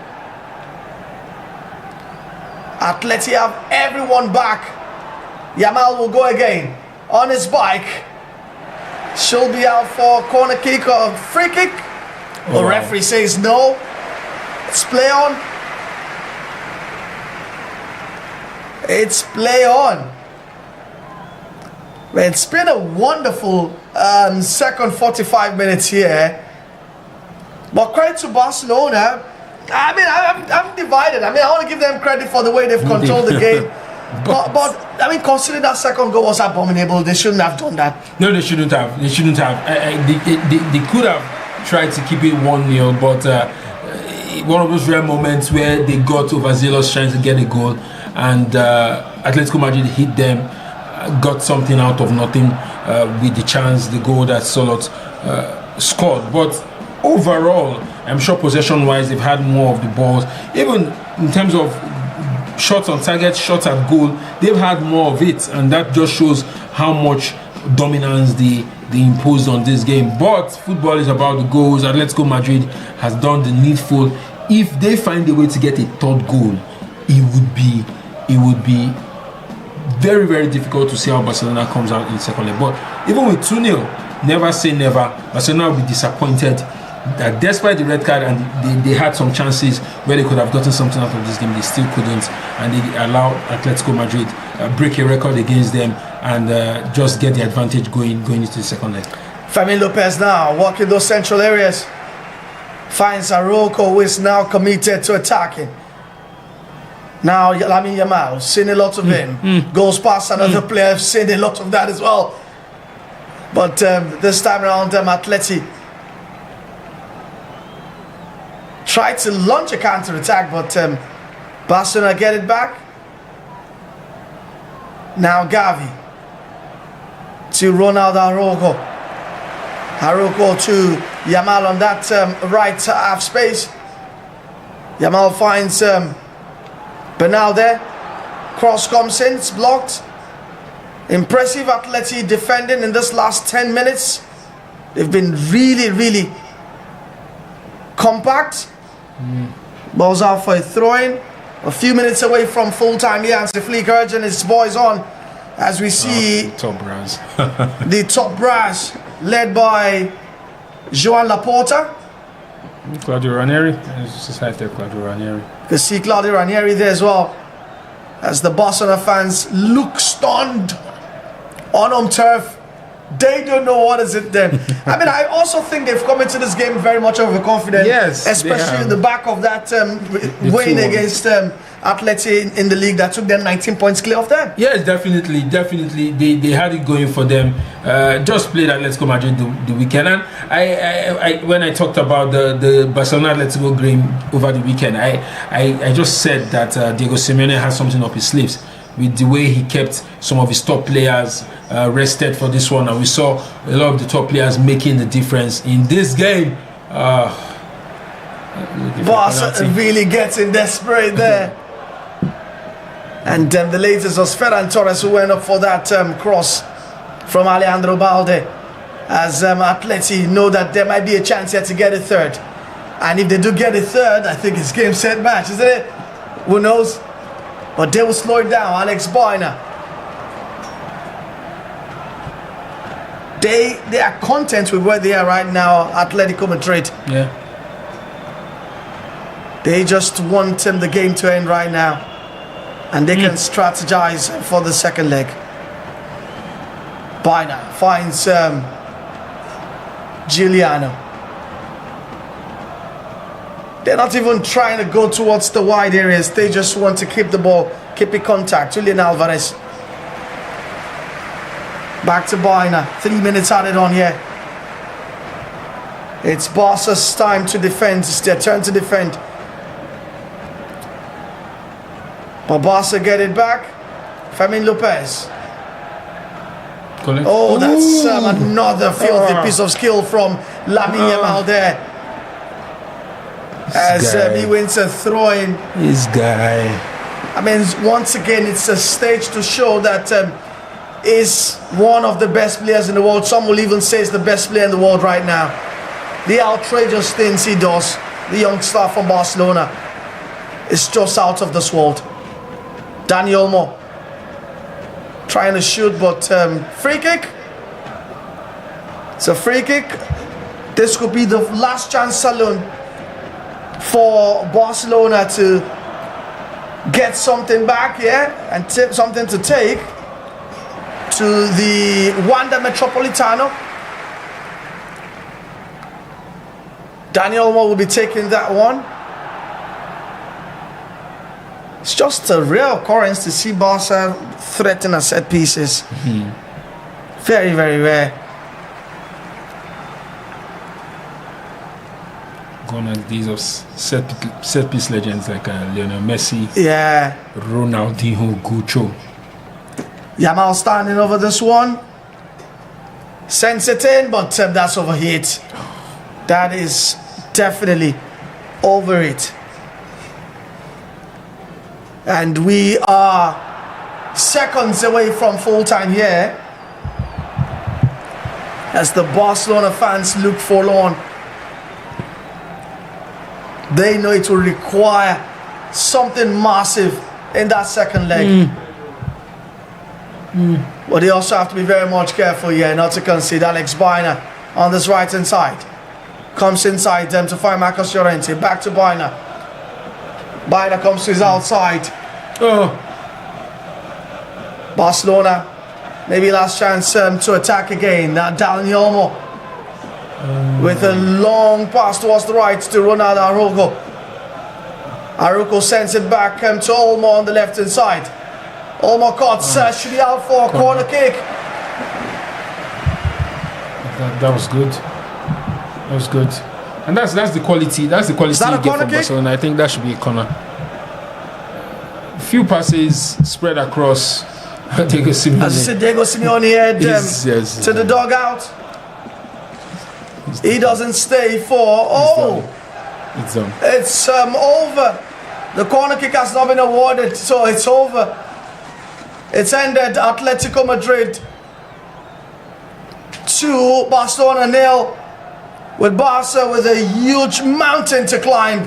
Atleti have everyone back. Yamal will go again on his bike. She'll be out for a corner kick or a free kick. The referee says no. Let's play on. It's play on. It's been a wonderful second 45 minutes here. But credit to Barcelona. I mean, I'm divided. I mean, I want to give them credit for the way they've controlled the game. But I mean, considering that second goal was abominable, they shouldn't have done that. No, they shouldn't have. They shouldn't have. They could have tried to keep it 1-0, but one of those rare moments where they got overzealous trying to get a goal, and Atletico Madrid hit them, got something out of nothing with the chance, the goal that Solot scored. But overall, I'm sure possession-wise, they've had more of the balls. Even in terms of shots on target, shots at goal, they've had more of it, and that just shows how much dominance they imposed on this game. But football is about the goals. Atletico Madrid has done the needful. If they find a way to get a third goal, it would be very, very difficult to see how Barcelona comes out in the second leg. But even with 2-0, never say never. Barcelona will be disappointed that despite the red card and they had some chances where they could have gotten something out of this game, they still couldn't, and they allowed Atletico Madrid break a record against them and just get the advantage going into the second leg. Femi Lopez now walking those central areas, finds Araujo, who is now committed to attacking. Now Lamine Yamal, seen a lot of him, goes past another player, I've seen a lot of that as well. But this time around, Atleti tried to launch a counter-attack, but Barcelona get it back. Now Gavi to Ronald Araujo. Araujo to Yamal on that right half space. Yamal finds Bernal there. Cross comes in, it's blocked. Impressive Atleti defending in this last 10 minutes. They've been really, really compact. Ball's out for a throw-in. A few minutes away from full-time here. Hansi Flick urging his boys on as we see top brass. the top brass led by Joan Laporta. Claudio Ranieri. Just right there, Claudio Ranieri. You can see Claudio Ranieri there as well, as the Barcelona fans look stunned on home turf. They don't know what is it then. I mean, I also think they've come into this game very much overconfident. Yes, especially in the back of that win against Atleti in the league that took them 19 points clear of them. Yes, definitely. They had it going for them. Just played Atletico Madrid the weekend, and I when I talked about the Barcelona Atletico game over the weekend, I just said that Diego Simeone has something up his sleeves with the way he kept some of his top players rested for this one, and we saw a lot of the top players making the difference in this game. Barca really getting desperate there. And the latest was Ferran Torres who went up for that cross from Alejandro Balde, as Atleti know that there might be a chance here to get a third. And if they do get a third, I think it's game, set, match, isn't it? Who knows? But they will slow it down. Alex Boyner. They are content with where they are right now, Atletico Madrid. Yeah. They just want the game to end right now, and they can strategize for the second leg. Boyner finds Giuliano. They're not even trying to go towards the wide areas. They just want to keep the ball, keep it contact. Julian Alvarez. Back to Boyner. 3 minutes added on here. It's Barca's time to defend. It's their turn to defend. But Barca get it back. Fermin Lopez. Oh, that's another filthy piece of skill from Lamine Yamal there. As he wins a throw-in. This guy. I mean, once again, it's a stage to show that is one of the best players in the world. Some will even say it's the best player in the world right now. The outrageous things he does, the young star from Barcelona, is just out of this world. Dani Olmo trying to shoot, but free kick. It's a free kick. This could be the last chance saloon for Barcelona to get something back, and something to take to the Wanda Metropolitano. Dani Olmo will be taking that one. It's just a rare occurrence to see Barca threaten at set pieces. Very, very rare. Gone as these of set piece legends like Lionel Messi, Ronaldinho, Gucho. Yamal standing over this one. Sends it in, but that's overhit. That is definitely over it. And we are seconds away from full time here, as the Barcelona fans look forlorn. They know it will require something massive in that second leg. But they also have to be very much careful here not to concede. Alex Boyner on this right hand side comes inside them to find Marcos Llorente. Back to Boyner. Boyner comes to his outside. Barcelona, maybe last chance to attack again. Now Dani Olmo with a long pass towards the right to Ronaldo Araujo. Araujo sends it back to Olmo on the left hand side. Olmo caught, should be out for a corner kick. That was good. That was good. And that's the quality. That's the quality you get from Barcelona. I think that should be a corner. Few passes spread across. Diego Simeone. As you said, Diego Simeone head to the dugout. He doesn't stay for. It's done. It's over. The corner kick has not been awarded, so it's over. It's ended. Atletico Madrid 2, Barcelona 0. With Barca with a huge mountain to climb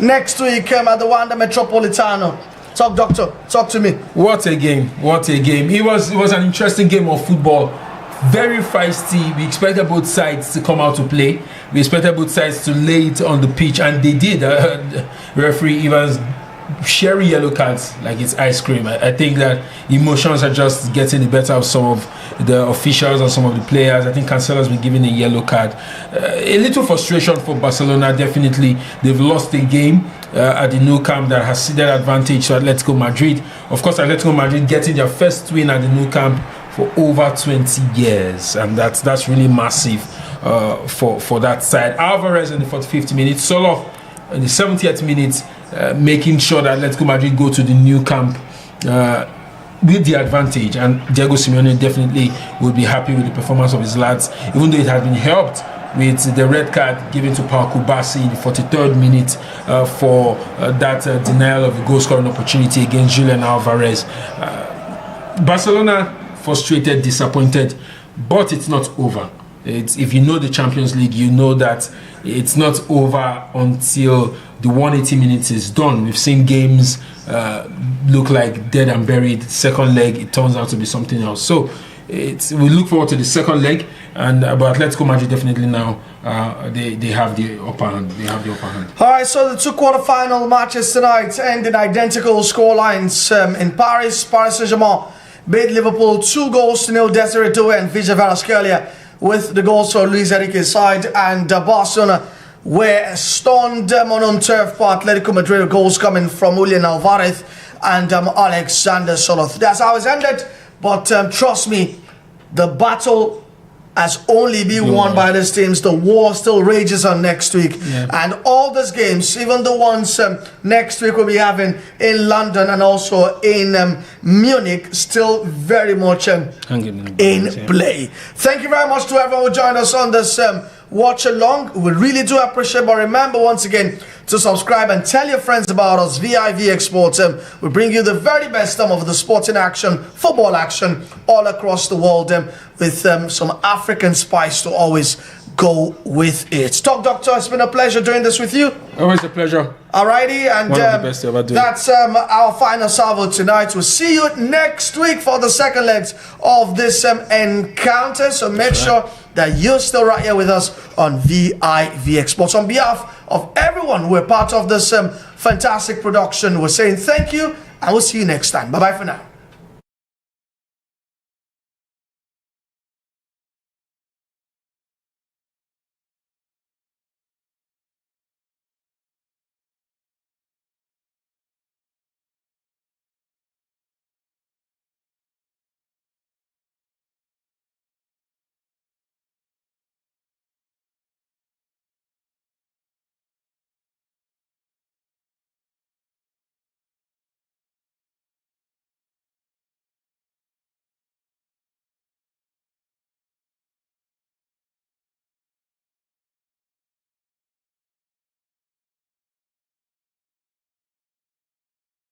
next week at the Wanda Metropolitano. Talk, doctor. Talk to me. What a game! What a game! It was an interesting game of football. Very feisty. We expected both sides to come out to play. We expected both sides to lay it on the pitch, and they did. Referee Evans sharing yellow cards like it's ice cream. I think that emotions are just getting the better of some of the officials and some of the players. I think Cancelo's been given a yellow card. A little frustration for Barcelona, definitely. They've lost a game at the Nou Camp that has ceded advantage to Atletico Madrid. Of course, Atletico Madrid getting their first win at the Nou Camp for over 20 years, and that's really massive for that side. Alvarez in the 45th minute, Soloff in the 70th minute, making sure that Atletico Madrid go to the Nou Camp with the advantage, and Diego Simeone definitely will be happy with the performance of his lads, even though it has been helped with the red card given to Paul Kubasi in the 43rd minute for that denial of a goal scoring opportunity against Julian Alvarez. Barcelona frustrated, disappointed, but it's not over. If you know the Champions League, you know that it's not over until the 180 minutes is done. We've seen games look like dead and buried. Second leg, it turns out to be something else. So we look forward to the second leg, and but Atletico Madrid definitely now they have the upper hand. They have the upper hand. All right, so the 2 quarter-final matches tonight end in identical scorelines. In Paris Saint-Germain beat Liverpool 2-0. Desiree Doué and Vijay Varaskelia with the goals for Luis Enrique's side, and Barcelona were stunned on turf for Atletico Madrid. Goals coming from Julian Alvarez and Alexander Soloff. That's how it's ended, but trust me, the battle has only been won by these teams. The war still rages on next week, and all these games, even the ones next week we'll be having in London and also in Munich, still very much in play. Thank you very much to everyone who joined us on this watch along. We really do appreciate it. But remember once again to subscribe and tell your friends about us. VIVX Sports. We bring you the very best of the sporting action, football action all across the world, with some African spice to always go with it. Talk, doctor. It's been a pleasure doing this with you. Always a pleasure. Alrighty, and one of the best ever doing. That's our final salvo tonight. We'll see you next week for the second legs of this encounter. So make sure that you're still right here with us on VIVX Sports. On behalf of everyone who are part of this fantastic production, we're saying thank you, and we'll see you next time. Bye-bye for now.